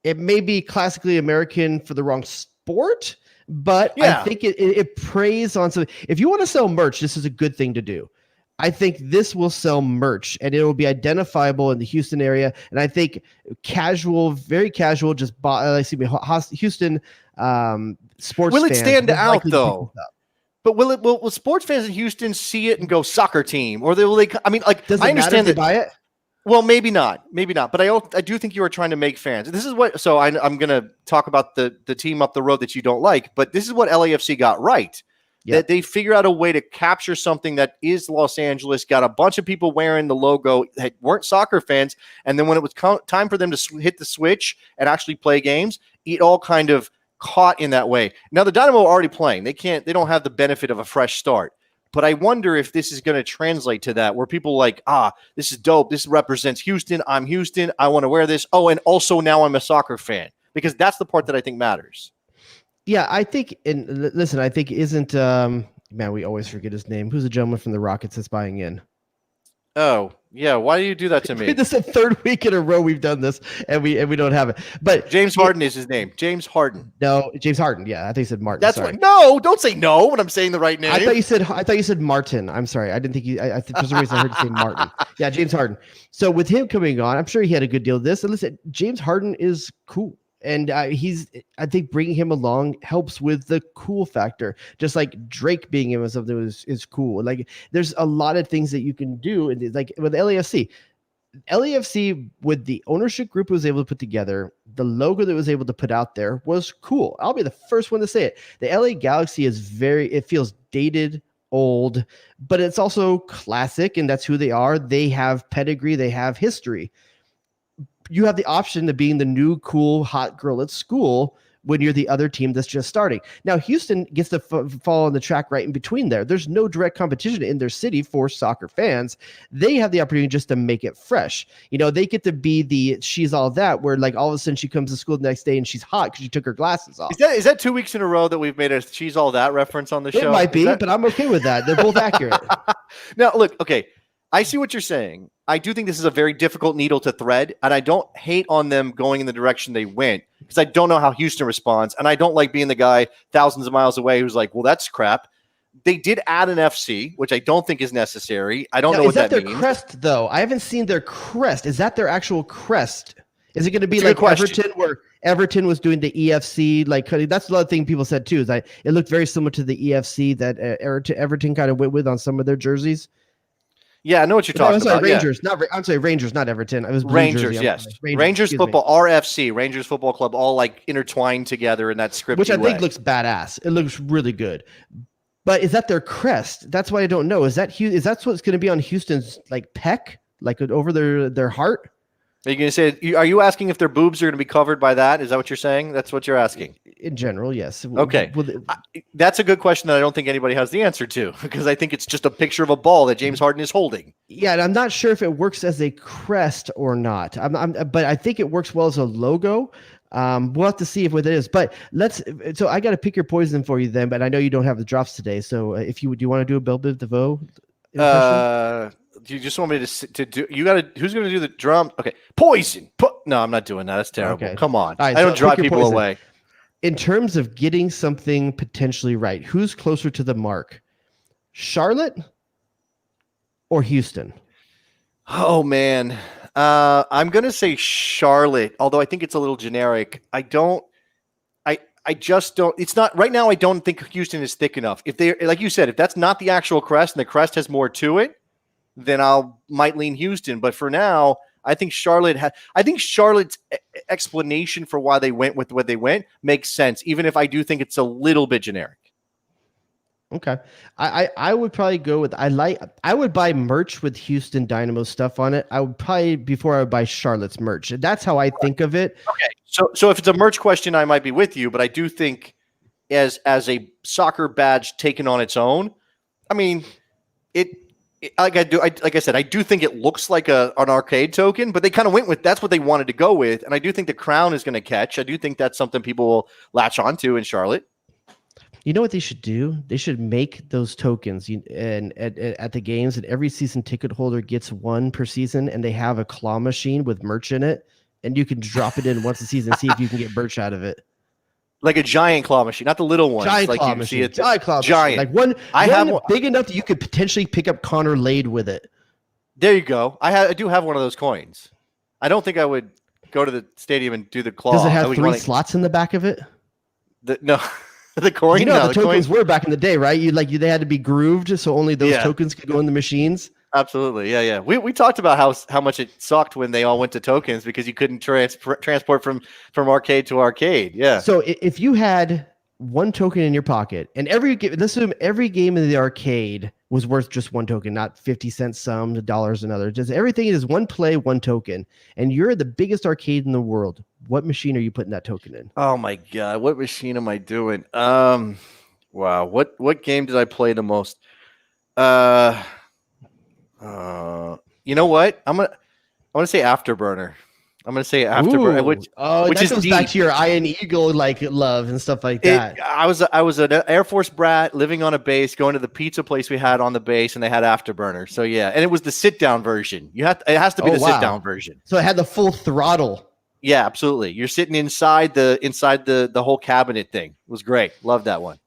It may be classically American for the wrong sport, but I think it preys on something. If you want to sell merch, this is a good thing to do. I think this will sell merch and it will be identifiable in the Houston area. And I think very casual, Houston sports will it fans stand out though? But will sports fans in Houston see it and go soccer team, or will they? I mean, like, does it I understand matter if they buy it? Well, maybe not. But I do think you are trying to make fans. This is what. So I'm going to talk about the team up the road that you don't like, but this is what LAFC got right. That they figure out a way to capture something that is Los Angeles, got a bunch of people wearing the logo that weren't soccer fans, and then when it was time for them to hit the switch and actually play games, it all kind of caught in that way. Now the Dynamo are already playing. They don't have the benefit of a fresh start. But I wonder if this is going to translate to that, where people are like, this is dope. This represents Houston. I'm Houston. I want to wear this. Oh, and also now I'm a soccer fan, because that's the part that I think matters. Yeah, I think, and listen, I think isn't, man, we always forget his name. Who's the gentleman from the Rockets that's buying in? Oh, yeah. Why do you do that to me? This is the third week in a row we've done this, and we don't have it. But James Harden is his name. James Harden. No, James Harden. Yeah, I think you said Martin. That's what. No, don't say no when I'm saying the right name. I thought you said Martin. I'm sorry. I didn't think you. For some reason I heard you say Martin. Yeah, James Harden. So with him coming on, I'm sure he had a good deal with this. And listen, James Harden is cool. And I think bringing him along helps with the cool factor, just like Drake being in something is cool. Like there's a lot of things that you can do. And like with LAFC with the ownership group it was able to put together, the logo that it was able to put out there was cool. I'll be the first one to say it. The LA Galaxy it feels dated, old, but it's also classic, and that's who they are. They have pedigree, they have history. You have the option of being the new cool hot girl at school when you're the other team that's just starting. Now, Houston gets to fall on the track right in between there. There's no direct competition in their city for soccer fans. They have the opportunity just to make it fresh. You know, they get to be she's all that, where like all of a sudden she comes to school the next day and she's hot because she took her glasses off. Is that 2 weeks in a row that we've made a she's all that reference on the show? It might be, but I'm okay with that. They're both accurate. Now, look, okay. I see what you're saying. I do think this is a very difficult needle to thread, and I don't hate on them going in the direction they went because I don't know how Houston responds, and I don't like being the guy thousands of miles away who's like, well, that's crap. They did add an FC, which I don't think is necessary. I don't know what that means. Is that their crest, though? I haven't seen their crest. Is that their actual crest? Is it going to be like Everton, where Everton was doing the EFC? Like that's another thing people said too. Is it looked very similar to the EFC that Everton kind of went with on some of their jerseys. Yeah, I know what you're talking about. Rangers, I'm sorry, Rangers, not Everton. It was Blue Rangers, Jersey. yes. Rangers football, RFC, Rangers Football Club, all like intertwined together in that script. Which I think looks badass. It looks really good. But is that their crest? That's what I don't know. Is that what's going to be on Houston's like pec, like over their heart? Are you going to say? Are you asking if their boobs are going to be covered by that? Is that what you're saying? That's what you're asking. In general, yes. Okay, that's a good question that I don't think anybody has the answer to because I think it's just a picture of a ball that James Harden is holding. Yeah, and I'm not sure if it works as a crest or not. But I think it works well as a logo. We'll have to see what it is. But so I got to pick your poison for you then. But I know you don't have the drops today. So do you want to do a Belle Biv DeVoe impression? Do you just want me to do? You got to. Who's going to do the drum? Okay, poison. No, I'm not doing that. That's terrible. Okay. Come on. Right, I don't drive people away. In terms of getting something potentially right, who's closer to the mark, Charlotte or Houston? Oh man, I'm going to say Charlotte. Although I think it's a little generic. I just don't. It's not right now. I don't think Houston is thick enough. If they, like you said, if that's not the actual crest and the crest has more to it, then might lean Houston. But for now, I think Charlotte's explanation for why they went with what they went makes sense, even if I do think it's a little bit generic. Okay. I would probably go with I would buy merch with Houston Dynamo stuff on it. I would probably before I would buy Charlotte's merch. That's how I think of it. Okay. So if it's a merch question, I might be with you, but I do think as a soccer badge taken on its own, I mean, like I said, I do think it looks like an arcade token, but they kind of went with that's what they wanted to go with, and I do think the crown is going to catch. I do think that's something people will latch onto in Charlotte. You know what they should do? They should make those tokens and at the games, and every season ticket holder gets one per season, and they have a claw machine with merch in it, and you can drop it in once a season and see if you can get merch out of it. Like a giant claw machine, not the little ones. Giant like claw you machine. see it. Giant claw giant. machine. Like one have one big enough that you could potentially pick up Connor Lade with it. There you go. I do have one of those coins. I don't think I would go to the stadium and do the claw. Does it have 3 slots in the back of it? No. The coin, you know, the tokens were back in the day, right? They had to be grooved, so only those tokens could go in the machines. Absolutely, yeah. We talked about how much it sucked when they all went to tokens because you couldn't transport from arcade to arcade. Yeah. So if you had one token in your pocket, and let's assume every game in the arcade was worth just one token, not 50-cent some, dollars another. Just everything is one play, one token, and you're the biggest arcade in the world. What machine are you putting that token in? Oh my god, what machine am I doing? Wow, what game did I play the most? You know what? I'm gonna say Afterburner. I'm gonna say Afterburner, which that is goes deep. back to your Iron Eagle love and stuff like that. I was an Air Force brat living on a base, going to the pizza place we had on the base, and they had Afterburner. So yeah, and it was the sit down version. It has to be the sit down version. So it had the full throttle. Yeah, absolutely. You're sitting inside the whole cabinet thing. It was great. Love that one.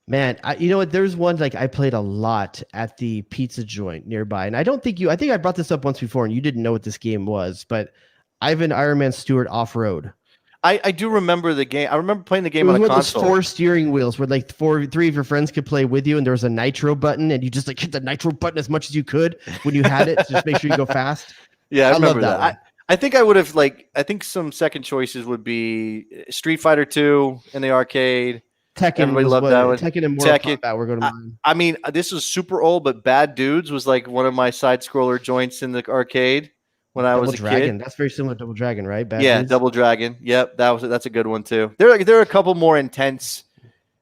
Man, you know what? There's one I played a lot at the pizza joint nearby, and I think I brought this up once before, and you didn't know what this game was, but Ivan Ironman Stewart Off-Road. I do remember the game. I remember playing the game on a console. 4 steering wheels where 3 of your friends could play with you, and there was a nitro button, and you just hit the nitro button as much as you could when you had it to just make sure you go fast. Yeah, I remember that. I think I would have I think some second choices would be Street Fighter 2 in the arcade. Tekken. Everybody loved that one. Tekken and Mortal Kombat were going to mine. I mean, this was super old, but Bad Dudes was one of my side scroller joints in the arcade when I was a kid. That's very similar to Double Dragon, right? Bad Dudes? Double Dragon. Yep, that's a good one too. There are a couple more intense,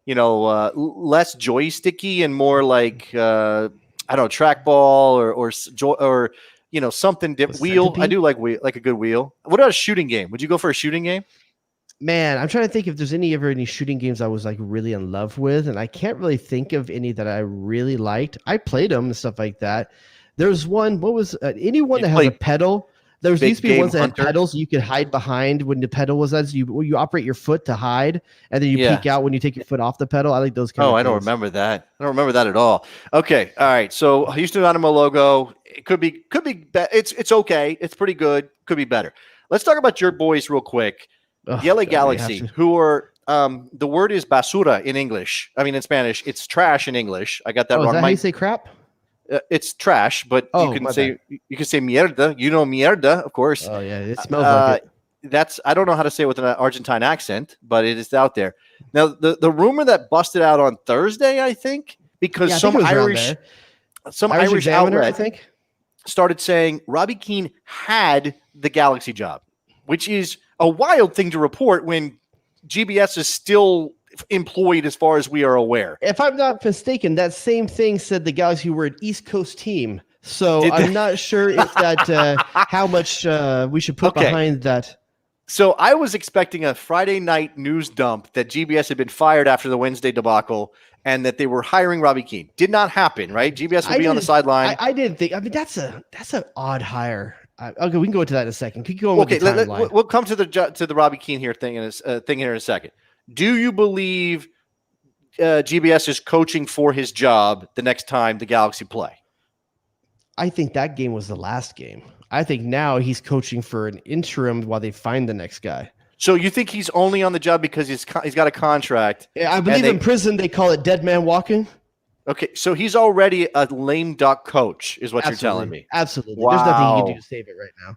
less joysticky and more I don't know, trackball or something different. Wheel. I do like a good wheel. What about a shooting game? Would you go for a shooting game? Man, I'm trying to think if there's any shooting games I was really in love with, and I can't really think of any that I really liked. I played them and stuff like that. There's one. What was anyone that has a pedal? There used to be ones that had pedals you could hide behind when the pedal was as you operate your foot to hide, and then you peek out when you take your foot off the pedal. I like those kind of things. I don't remember that. I don't remember that at all. Okay, all right. So Houston Dynamo logo. It could be. It's okay. It's pretty good. Could be better. Let's talk about your boys real quick. The LA Galaxy, who are the word is basura in English. I mean in Spanish. It's trash in English. I got that wrong. Is that how you say crap? It's trash, but you can say mierda. You know mierda, of course. Oh yeah, it smells like it. I don't know how to say it with an Argentine accent, but it is out there. Now the rumor that busted out on Thursday, I think, because some Irish outlet I think started saying Robbie Keane had the Galaxy job, which is a wild thing to report when GBS is still employed as far as we are aware. If I'm not mistaken, that same thing said the Galaxy were an East Coast team. So I'm not sure if that how much we should put behind that. So I was expecting a Friday night news dump that GBS had been fired after the Wednesday debacle and that they were hiring Robbie Keane. Did not happen, right? GBS will be on the sideline. I didn't think. I mean, that's an odd hire. Okay, we can go into that in a second. Keep going with the timeline. We'll come to the Robbie Keane here thing here in a second. Do you believe GBS is coaching for his job the next time the Galaxy play? I think that game was the last game. I think now he's coaching for an interim while they find the next guy. So you think he's only on the job because he's got a contract? Yeah, I believe in prison they call it dead man walking. Okay, so he's already a lame duck coach, is what you're telling me. Absolutely. Wow. There's nothing you can do to save it right now.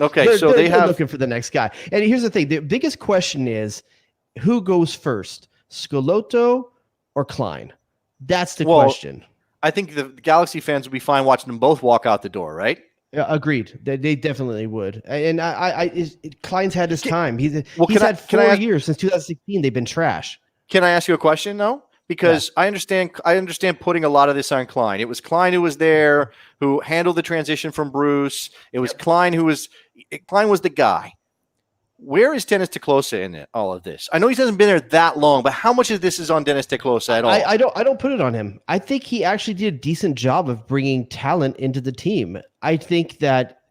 Okay, so they they're have looking for the next guy. And here's the thing: the biggest question is who goes first, Schelotto or Klein? That's the question. I think the Galaxy fans would be fine watching them both walk out the door, right? Yeah, agreed. They definitely would. And Klein's had his time. He's can had I 4 years since 2016. They've been trash. Can I ask you a question though? Because I understand putting a lot of this on Klein. It was Klein who was there, who handled the transition from Bruce. It was Klein was the guy. Where is Dennis Teclosa in all of this? I know he hasn't been there that long, but how much of this is on Dennis Teclosa at all? I don't put it on him. I think he actually did a decent job of bringing talent into the team. I think that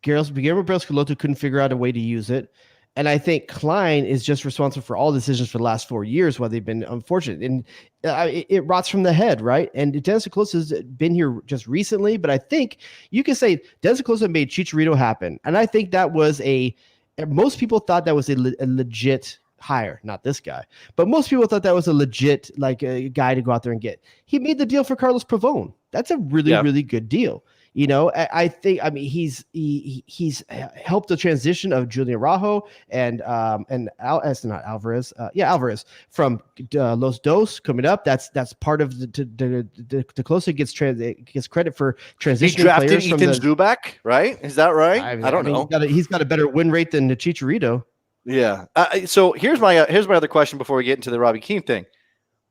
Guillermo Schelotto couldn't figure out a way to use it. And I think Klein is just responsible for all decisions for the last 4 years, why they've been unfortunate. And it rots from the head, right? And Dennis Teclosa has been here just recently, but I think you can say Dennis Teclosa made Chicharito happen. And I think that was most people thought that was a legit hire, not this guy, but most people thought that was a legit a guy to go out there and get. He made the deal for Carlos Pavone. That's a really good deal. You know, he's helped the transition of Julian Araujo and Alvarez from Los Dos coming up. That's part of the closer gets credit for transitioning. He drafted players Ethan Zubak, right? Is that right? I don't know. He's got a better win rate than the Chicharito. Yeah. So here's my other question before we get into the Robbie Keane thing.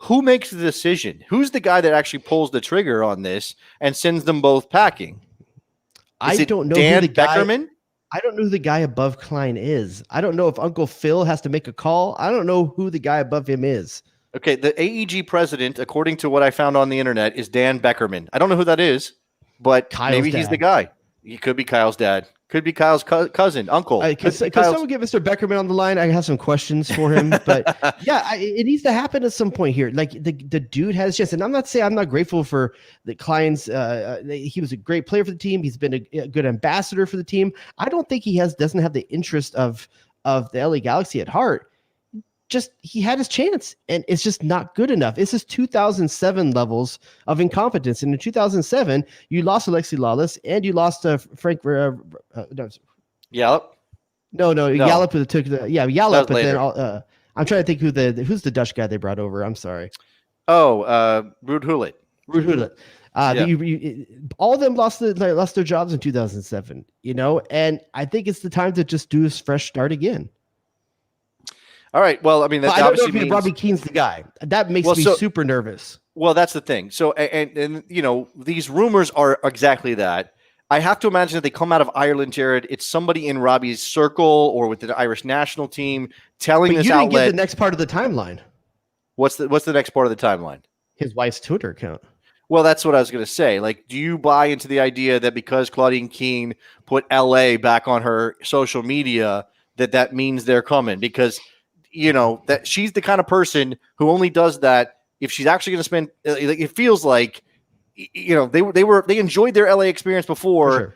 Who makes the decision? Who's the guy that actually pulls the trigger on this and sends them both packing? I don't know Dan who the guy, Beckerman? I don't know who the guy above Klein is. I don't know if Uncle Phil has to make a call. I don't know who the guy above him is. Okay, the AEG president, according to what I found on the internet, is Dan Beckerman. I don't know who that is, but maybe he's the guy. He could be Kyle's dad. Could be Kyle's cousin, uncle. Could someone get Mr. Beckerman on the line? I have some questions for him. But yeah, it needs to happen at some point here. Like the dude has just, and I'm not saying I'm not grateful for the Klein's. He was a great player for the team. He's been a good ambassador for the team. I don't think he doesn't have the interest of the LA Galaxy at heart. Just he had his chance, and it's just not good enough. It's just 2007 levels of incompetence. And in 2007, you lost Alexi Lawless, and you lost Frank. Yallop. No, Yallop took Yallop. But later. then I'm trying to think who's the Dutch guy they brought over. I'm sorry. Oh, Ruud Gullit. Ruud Gullit. All of them lost their jobs in 2007. You know, and I think it's the time to just do a fresh start again. All right. Well, I mean, that I don't know obviously if Robbie Keane's the guy. That makes me super nervous. Well, that's the thing. So, and you know, these rumors are exactly that. I have to imagine that they come out of Ireland, Jared. It's somebody in Robbie's circle or with the Irish national team telling this outlet. You didn't get the next part of the timeline. What's the next part of the timeline? His wife's Twitter account. Well, that's what I was going to say. Like, do you buy into the idea that because Claudine Keane put LA back on her social media, that means they're coming? Because you know, that she's the kind of person who only does that if she's actually going to spend. It feels like, you know, they enjoyed their LA experience before. Sure.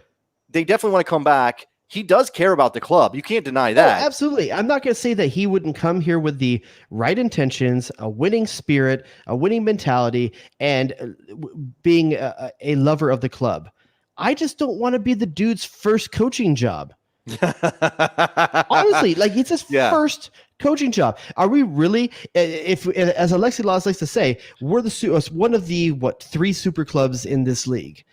They definitely want to come back. He does care about the club. You can't deny that. Oh, absolutely. I'm not going to say that he wouldn't come here with the right intentions, a winning spirit, a winning mentality, and being a lover of the club. I just don't want to be the dude's first coaching job. Honestly, like it's his first coaching job. Are we really, if as Alexi Laws likes to say, we're one of the 3 super clubs in this league?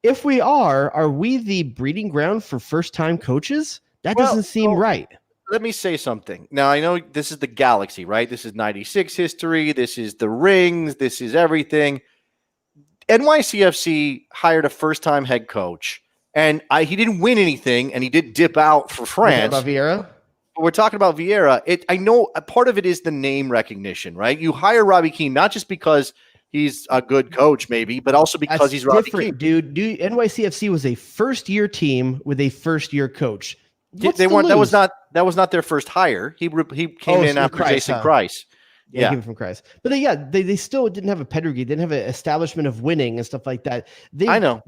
If we are we the breeding ground for first-time coaches? That doesn't seem right. Let me say something. Now, I know this is the Galaxy, right? This is 96 history. This is the rings. This is everything. NYCFC hired a first-time head coach, and he didn't win anything, and he did dip out for France. About Vieira? We're talking about Vieira. I know a part of it is the name recognition, right? You hire Robbie Keane not just because he's a good coach, maybe, but also because he's Robbie Keane. Dude, NYCFC was a first-year team with a first-year coach. They weren't. That was not their first hire. He came in after Jason Kreis. Yeah, he came from Kreis. But they still didn't have a pedigree. They didn't have an establishment of winning and stuff like that. I know.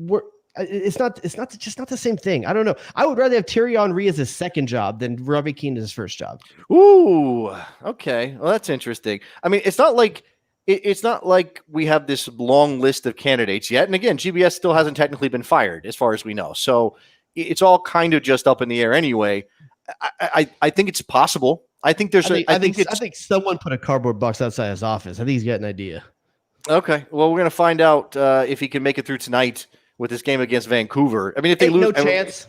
It's not the same thing. I don't know. I would rather have Thierry Henry as his second job than Robbie Keane as his first job. Ooh, okay. Well, that's interesting. I mean, it's not like we have this long list of candidates yet. And again, GBS still hasn't technically been fired as far as we know. So it's all kind of just up in the air anyway. I think it's possible. I think I think someone put a cardboard box outside his office. I think he's got an idea. Okay. Well, we're going to find out if he can make it through tonight with this game against Vancouver. I mean, if they lose, no chance.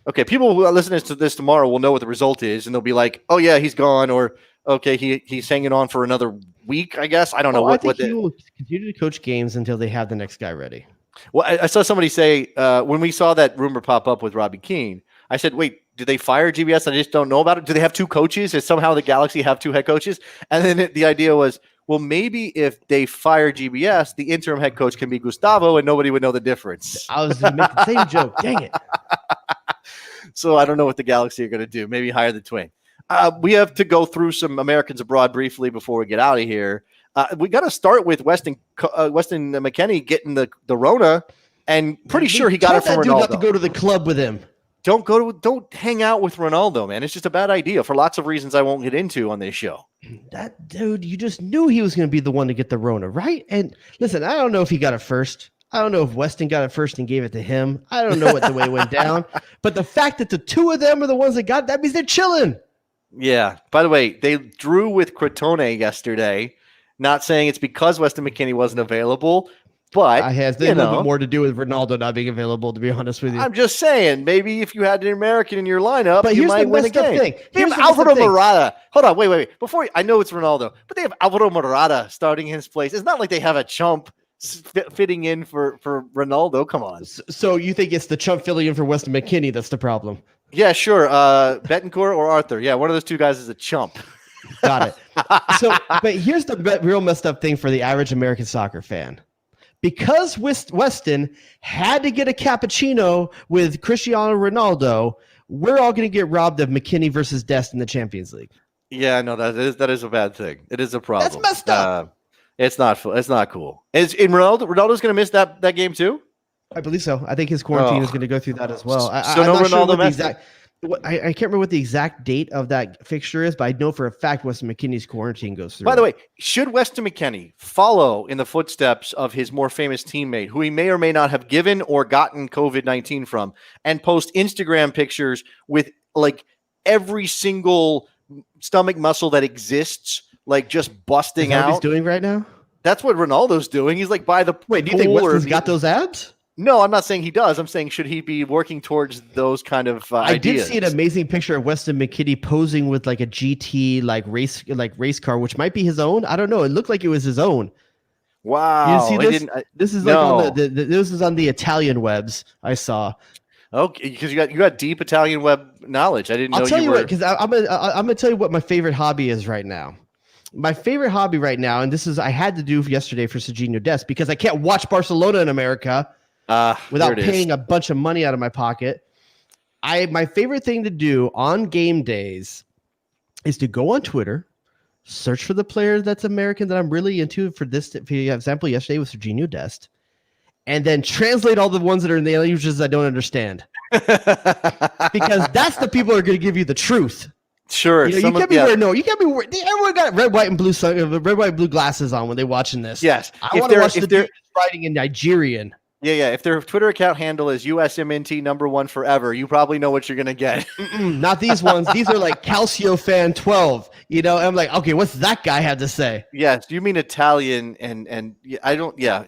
Okay, people who are listening to this tomorrow will know what the result is, and they'll be like, "Oh yeah, he's gone," or "Okay, he's hanging on for another week." I guess I don't know I think he will continue to coach games until they have the next guy ready. Well, I saw somebody say when we saw that rumor pop up with Robbie Keane, I said, "Wait, did they fire GBS? I just don't know about it. Do they have two coaches? Is somehow the Galaxy have two head coaches?" And then the idea was, well, maybe if they fire GBS, the interim head coach can be Gustavo, and nobody would know the difference. I was going to make the same joke. Dang it. So I don't know what the Galaxy are going to do. Maybe hire the twin. We have to go through some Americans abroad briefly before we get out of here. We got to start with Weston McKennie getting the Rona, and pretty sure he got it from Ronaldo. Not to go to the club with him. Don't hang out with Ronaldo, man. It's just a bad idea for lots of reasons I won't get into on this show. That dude, you just knew he was going to be the one to get the Rona, right? And listen, I don't know if he got it first. I don't know if Weston got it first and gave it to him. I don't know what the way it went down. But the fact that the two of them are the ones that got it, that means they're chilling. Yeah. By the way, they drew with Crotone yesterday, not saying it's because Weston McKennie wasn't available, but I have a little bit more to do with Ronaldo not being available, to be honest with you. I'm just saying, maybe if you had an American in your lineup, but you might win a game. They have Alvaro Morata. Hold on, wait. Before I know it's Ronaldo, but they have Alvaro Morata starting in his place. It's not like they have a chump fitting in for Ronaldo. Come on. So you think it's the chump filling in for Weston McKennie that's the problem? Yeah, sure. Betancourt or Arthur. Yeah, one of those two guys is a chump. Got it. So, but here's the real messed up thing for the average American soccer fan. Because Weston had to get a cappuccino with Cristiano Ronaldo, we're all going to get robbed of McKennie versus Dest in the Champions League. Yeah, no, that is a bad thing. It is a problem. That's messed up. It's not cool. Is in Ronaldo's going to miss that game too? I believe so. I think his quarantine is going to go through that as well. So no Ronaldo. I can't remember what the exact date of that fixture is, but I know for a fact Weston McKennie's quarantine goes through. By the way, should Weston McKennie follow in the footsteps of his more famous teammate, who he may or may not have given or gotten COVID-19 from, and post Instagram pictures with like every single stomach muscle that exists, like just busting out? What he's doing right now? That's what Ronaldo's doing. He's like by the Wait, do you think Weston's got those abs? No, I'm not saying he does. I'm saying should he be working towards those kind of I ideas? did see an amazing picture of Weston McKennie posing with like a GT race car, which might be his own. I don't know. It looked like it was his own. Wow. You see this? This is like on this is on the Italian webs I saw. Okay, because you got deep Italian web knowledge. I didn't know. I'll tell you what, because I'm gonna tell you what my favorite hobby is right now. My favorite hobby right now, and this is I had to do yesterday for Serginho Dest because I can't watch Barcelona in America without paying a bunch of money out of my pocket. My favorite thing to do on game days is to go on Twitter, search for the player that's American that I'm really into. For example, yesterday was Serginho Dest, and then translate all the ones that are in the languages I don't understand, because that's the people who are going to give you the truth. Sure, you can't be wearing everyone got red, white, and blue glasses on when they're watching this. Yes, I want to watch the dude writing in Nigerian. Yeah. If their Twitter account handle is USMNT #1 forever, you probably know what you're gonna get. Not these ones. These are like Calcio Fan 12. You know, I'm like, okay, what's that guy have to say? Yes, you mean Italian, and I don't. Yeah,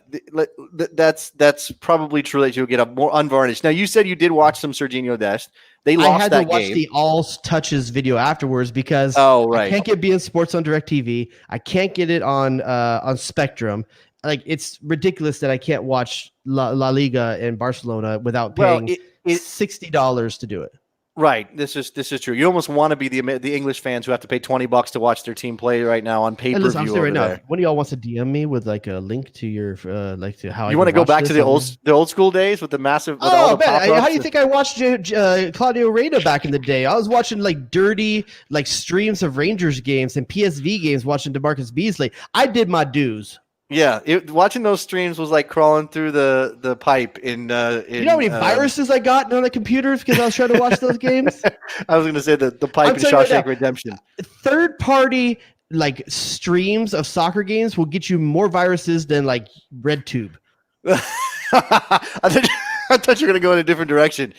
that's probably true that you'll get a more unvarnished. Now, you said you did watch some Serginho Dest. They lost that game. I had to watch the all touches video afterwards because I can't get beIN Sports on DirecTV. I can't get it on Spectrum. Like, it's ridiculous that I can't watch La Liga in Barcelona without paying $60 to do it. Right. This is true. You almost want to be the English fans who have to pay $20 to watch their team play right now on pay-per-view. Listen, I'm saying right now, one of y'all wants to DM me with like a link to your to how you want to go back to the old school days with the massive. With all the man! How do you think I watched Claudio Reyna back in the day? I was watching like dirty like streams of Rangers games and PSV games, watching DeMarcus Beasley. I did my dues. Yeah, watching those streams was like crawling through the pipe in you know how many viruses I got on the computers because I was trying to watch those games? I was going to say the pipe in Shawshank Redemption. Third party like streams of soccer games will get you more viruses than like RedTube. I thought you were going to go in a different direction.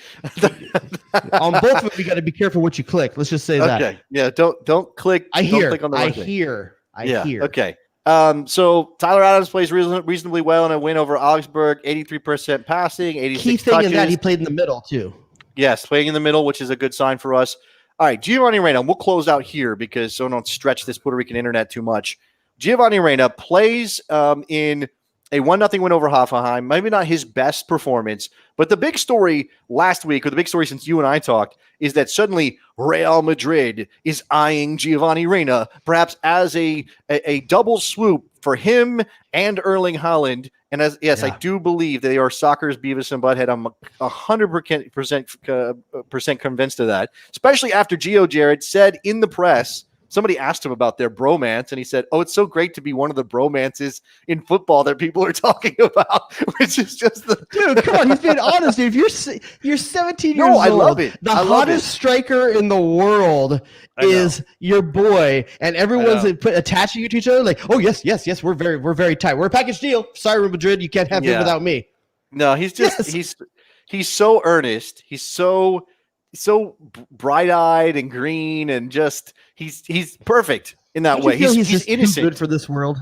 On both of them, you got to be careful what you click. Let's just say that. Okay. Yeah. Don't click. I don't hear. click on the I wrong thing. hear. I hear. Okay. So Tyler Adams plays reasonably well in a win over Augsburg. 83% passing, 86 Key thing touches. in that he played in the middle too. Yes, playing in the middle, which is a good sign for us. All right, Giovanni Reyna. We'll close out here because so don't stretch this Puerto Rican internet too much. Giovanni Reyna plays in a 1-0 win over Hoffenheim. Maybe not his best performance, but the big story last week, or the big story since you and I talked, is that suddenly Real Madrid is eyeing Giovanni Reyna, perhaps as a double swoop for him and Erling Haaland. And I do believe they are soccer's Beavis and Butthead. I'm 100% convinced of that, especially after Gio Jared said in the press, somebody asked him about their bromance, and he said, "Oh, it's so great to be one of the bromances in football that people are talking about," which is just the dude. Come on, he's being honest, dude. If you're 17 years old, I love it. The hottest striker in the world is your boy, and everyone's attaching you to each other. Like, oh yes, we're very tight. We're a package deal. Sorry, Real Madrid, you can't have him without me. No, he's just he's so earnest. He's so bright-eyed and green, and just he's perfect in that way. He's just innocent. Good for this world.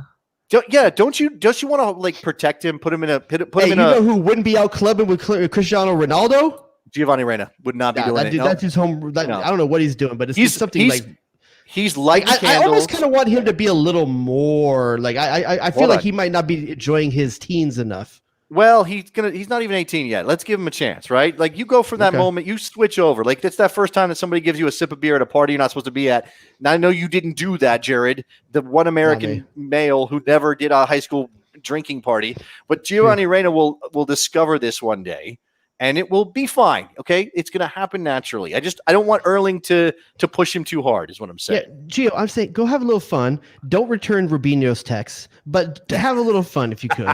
Don't you want to like protect him? Put him in a you know who wouldn't be out clubbing with Cristiano Ronaldo? Giovanni Reyna would not be doing it. That's his home. I don't know what he's doing, but it's something he's like I almost kind of want him to be a little more like I feel like he might not be enjoying his teens enough. Well, he's not even 18 yet. Let's give him a chance, right? Like you go for that moment, you switch over. Like it's that first time that somebody gives you a sip of beer at a party you're not supposed to be at. Now I know you didn't do that, Jared, the one American male who never did a high school drinking party. But Giovanni Reyna will discover this one day. And it will be fine, okay? It's going to happen naturally. I don't want Erling to push him too hard, is what I'm saying. Yeah, Gio, I'm saying go have a little fun. Don't return Rubinho's texts, but have a little fun if you could.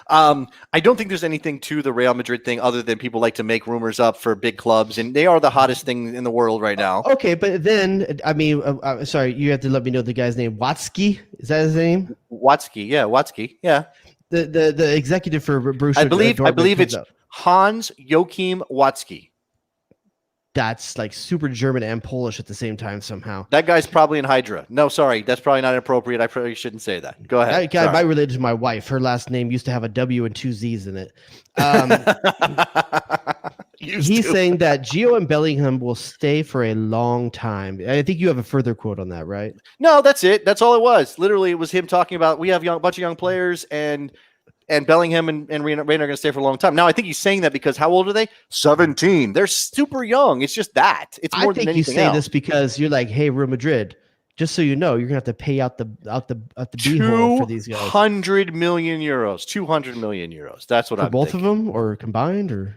I don't think there's anything to the Real Madrid thing other than people like to make rumors up for big clubs, and they are the hottest thing in the world right now. Okay, but then, I mean, sorry, you have to let me know the guy's name. Watzke? Is that his name? Watzke, yeah. The executive for Borussia. I believe it's Hans Joachim Watzke. That's like super German and Polish at the same time somehow. That guy's probably in Hydra. No, sorry. That's probably not appropriate. I probably shouldn't say that. Go ahead. That guy might relate to my wife. Her last name used to have a W and 2 Z's in it. He's saying that Gio and Bellingham will stay for a long time. I think you have a further quote on that, right? No, that's it. That's all it was. Literally, it was him talking about we have a bunch of young players and Bellingham and Reyna are going to stay for a long time. Now, I think he's saying that because how old are they? 17. They're super young. It's just that. It's more than anything else. I think you say this because you're like, hey, Real Madrid, just so you know, you're going to have to pay out the b-hole for these guys. 200 million euros. 200 million euros. That's what I'm both thinking. of them or combined or?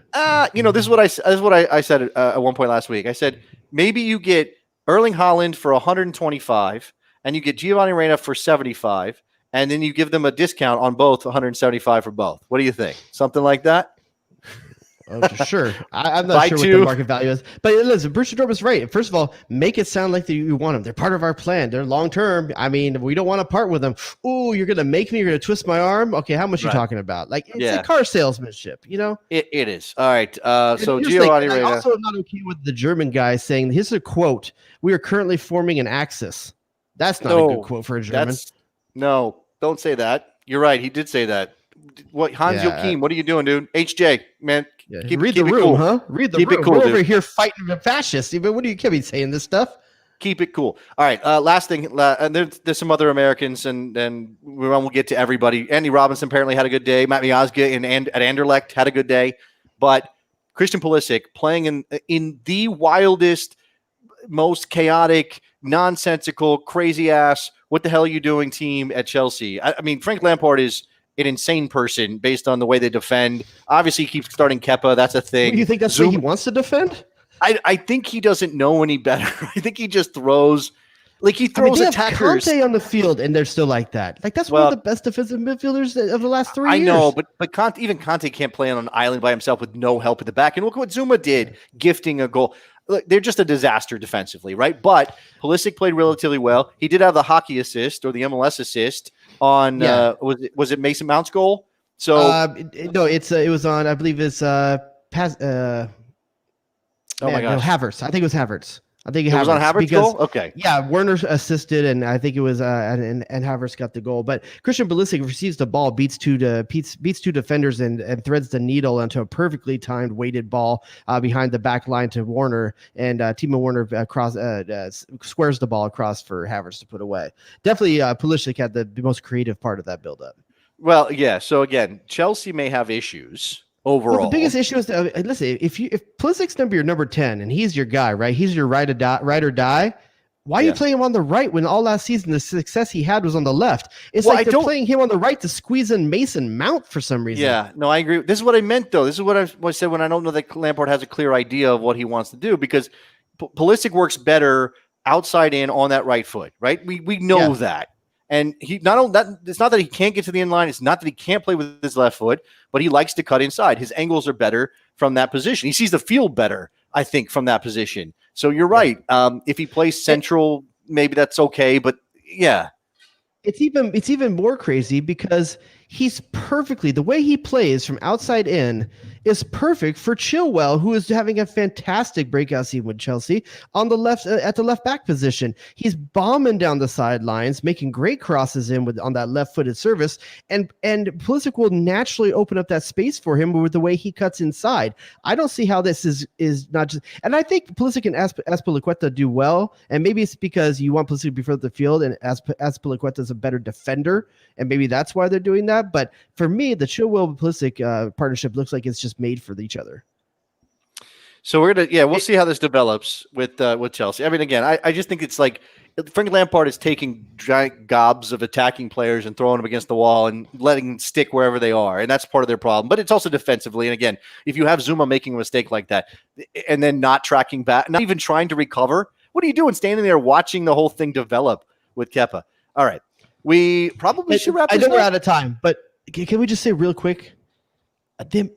This is what I said at one point last week. I said maybe you get Erling Haaland for 125 and you get Giovanni Reyna for 75. And then you give them a discount on both, 175 for both. What do you think? Something like that? Sure. I'm not sure what the market value is. But listen, Borussia Dortmund's right. First of all, make it sound like you want them. They're part of our plan. They're long-term. I mean, we don't want to part with them. Ooh, you're going to make me? You're going to twist my arm? Okay, how much are you talking about? Like, it's a car salesmanship, you know? It is. All right. So Giovanni Reyna. I also am not okay with the German guy saying, here's a quote, we are currently forming an axis. That's not a good quote for a German. No, don't say that. You're right. He did say that. What Hans Joachim? What are you doing, dude? HJ, man. Read the room, cool. huh? Read the room. We're over here fighting the fascists. Even what do you be saying this stuff? Keep it cool. All right. Last thing. And there's some other Americans, and we'll get to everybody. Andy Robinson apparently had a good day. Matt Miazga at Anderlecht had a good day. But Christian Pulisic playing in the wildest, most chaotic, nonsensical, crazy ass, what the hell are you doing team at Chelsea? I mean, Frank Lampard is an insane person based on the way they defend. Obviously, he keeps starting Kepa. That's a thing. Do you think that's the way he wants to defend? I think he doesn't know any better. I think he just throws. Like, he throws attackers. Conte on the field, and they're still like that. Like, that's one of the best defensive midfielders of the last 3 years. I know, but Conte can't play on an island by himself with no help at the back. And look what Zuma did, gifting a goal. Look, they're just a disaster defensively, right? But Pulisic played relatively well. He did have the hockey assist or the MLS assist on was it Mason Mount's goal? So no, it was on. I believe it's oh my gosh, Havertz. I think it was Havertz. I think it was on Havertz's because goal. Okay, yeah, Werner assisted, and I think it was and Havertz got the goal. But Christian Pulisic receives the ball, beats two defenders, and threads the needle onto a perfectly timed weighted ball behind the back line to Werner, and Timo Werner squares the ball across for Havertz to put away. Definitely, Pulisic had the most creative part of that build-up. well, yeah. So again, Chelsea may have issues overall. Well, the biggest issue is that, listen, if Pulisic's number 10 and he's your guy, right? He's your ride or die. Why are you playing him on the right when all last season the success he had was on the left? It's like they're playing him on the right to squeeze in Mason Mount for some reason. Yeah, no, I agree. This is what I meant, though. This is what I said when I don't know that Lampard has a clear idea of what he wants to do, because Pulisic works better outside in on that right foot, right? We know that. And he not only that, it's not that he can't get to the end line. It's not that he can't play with his left foot, but he likes to cut inside. His angles are better from that position. He sees the field better, I think, from that position. So you're right. If he plays central, maybe that's okay. But yeah, it's even more crazy because he's perfectly, the way he plays from outside in is perfect for Chilwell, who is having a fantastic breakout season with Chelsea on the left at the left back position. He's bombing down the sidelines, making great crosses on that left-footed service, and Pulisic will naturally open up that space for him with the way he cuts inside. I don't see how this is not just, and I think Pulisic and Azpilicueta do well, and maybe it's because you want Pulisic to be further the field, and Azpilicueta is a better defender, and maybe that's why they're doing that. But for me, the Chilwell Pulisic partnership looks like it's just made for each other. So we'll see how this develops with Chelsea. I mean, again, I just think it's like Frank Lampard is taking giant gobs of attacking players and throwing them against the wall and letting them stick wherever they are, and that's part of their problem. But it's also defensively. And again, if you have Zuma making a mistake like that and then not tracking back, not even trying to recover, what are you doing standing there watching the whole thing develop with Kepa? All right, we probably should wrap this up. I know we're out of time, but can we just say real quick?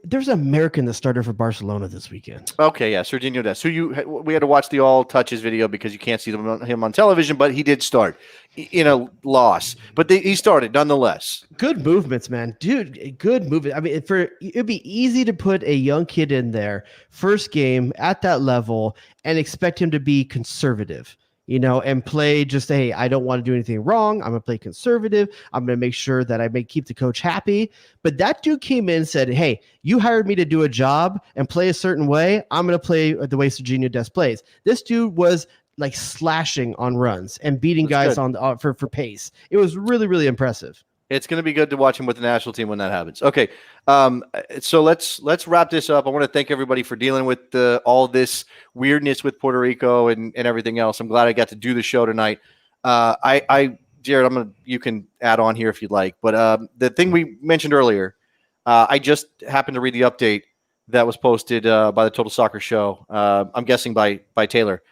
There's an American that started for Barcelona this weekend. Okay, yeah, Serginho Dest. We had to watch the all touches video because you can't see him on television, but he did start in a loss. But he started nonetheless. Good movements, man, dude. Good movement. I mean, it'd be easy to put a young kid in there, first game at that level, and expect him to be conservative. And play just, hey, I don't want to do anything wrong. I'm going to play conservative. I'm going to make sure that I keep the coach happy. But that dude came in and said, hey, you hired me to do a job and play a certain way. I'm going to play the way Serginho Dest plays. This dude was like slashing on runs and beating guys for pace. It was really, really impressive. It's going to be good to watch him with the national team when that happens. Okay, so let's wrap this up. I want to thank everybody for dealing with all this weirdness with Puerto Rico and everything else. I'm glad I got to do the show tonight. Jared, you can add on here if you'd like. But the thing we mentioned earlier, I just happened to read the update that was posted by the Total Soccer Show. I'm guessing by Taylor.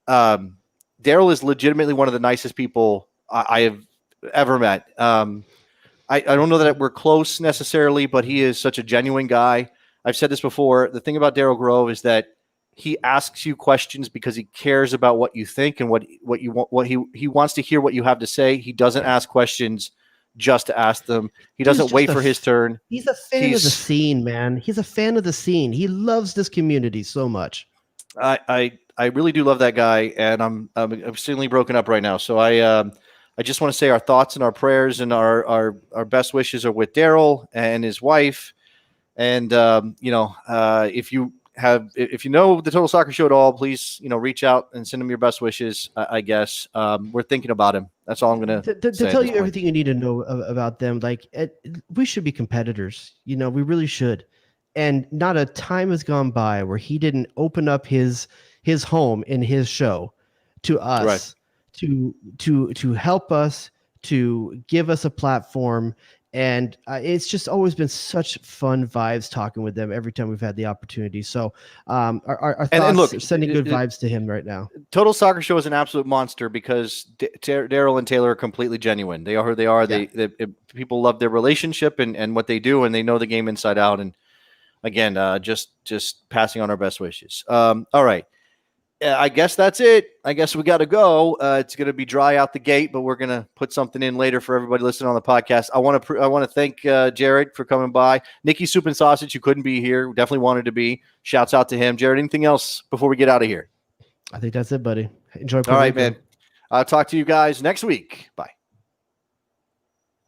Daryl is legitimately one of the nicest people I have ever met. I don't know that we're close necessarily, but he is such a genuine guy. I've said this before. The thing about Daryl Grove is that he asks you questions because he cares about what you think and what you want. He wants to hear what you have to say. He doesn't ask questions just to ask them. He doesn't wait for his turn. He's a fan of the scene, man. He's a fan of the scene. He loves this community so much. I really do love that guy, and I'm extremely broken up right now. So I just want to say our thoughts and our prayers and our best wishes are with Daryl and his wife. And, if you know the Total Soccer Show at all, please, reach out and send him your best wishes. I guess we're thinking about him. That's all I'm going to tell you everything you need to know about them. Like we should be competitors. We really should. And not a time has gone by where he didn't open up his home in his show to us. Right. To help us, to give us a platform, and it's just always been such fun vibes talking with them every time we've had the opportunity. So our thoughts are sending good vibes to him right now. Total Soccer Show is an absolute monster because Daryl and Taylor are completely genuine. They are who they are. Yeah. People love their relationship and what they do, and they know the game inside out. And again, just passing on our best wishes. All right. I guess that's it. I guess we got to go. It's going to be dry out the gate, but we're going to put something in later for everybody listening on the podcast. I want to thank Jared for coming by. Nikki Soup and Sausage, who couldn't be here, definitely wanted to be. Shouts out to him. Jared, anything else before we get out of here? I think that's it, buddy. Enjoy. All right, man. I'll talk to you guys next week. Bye.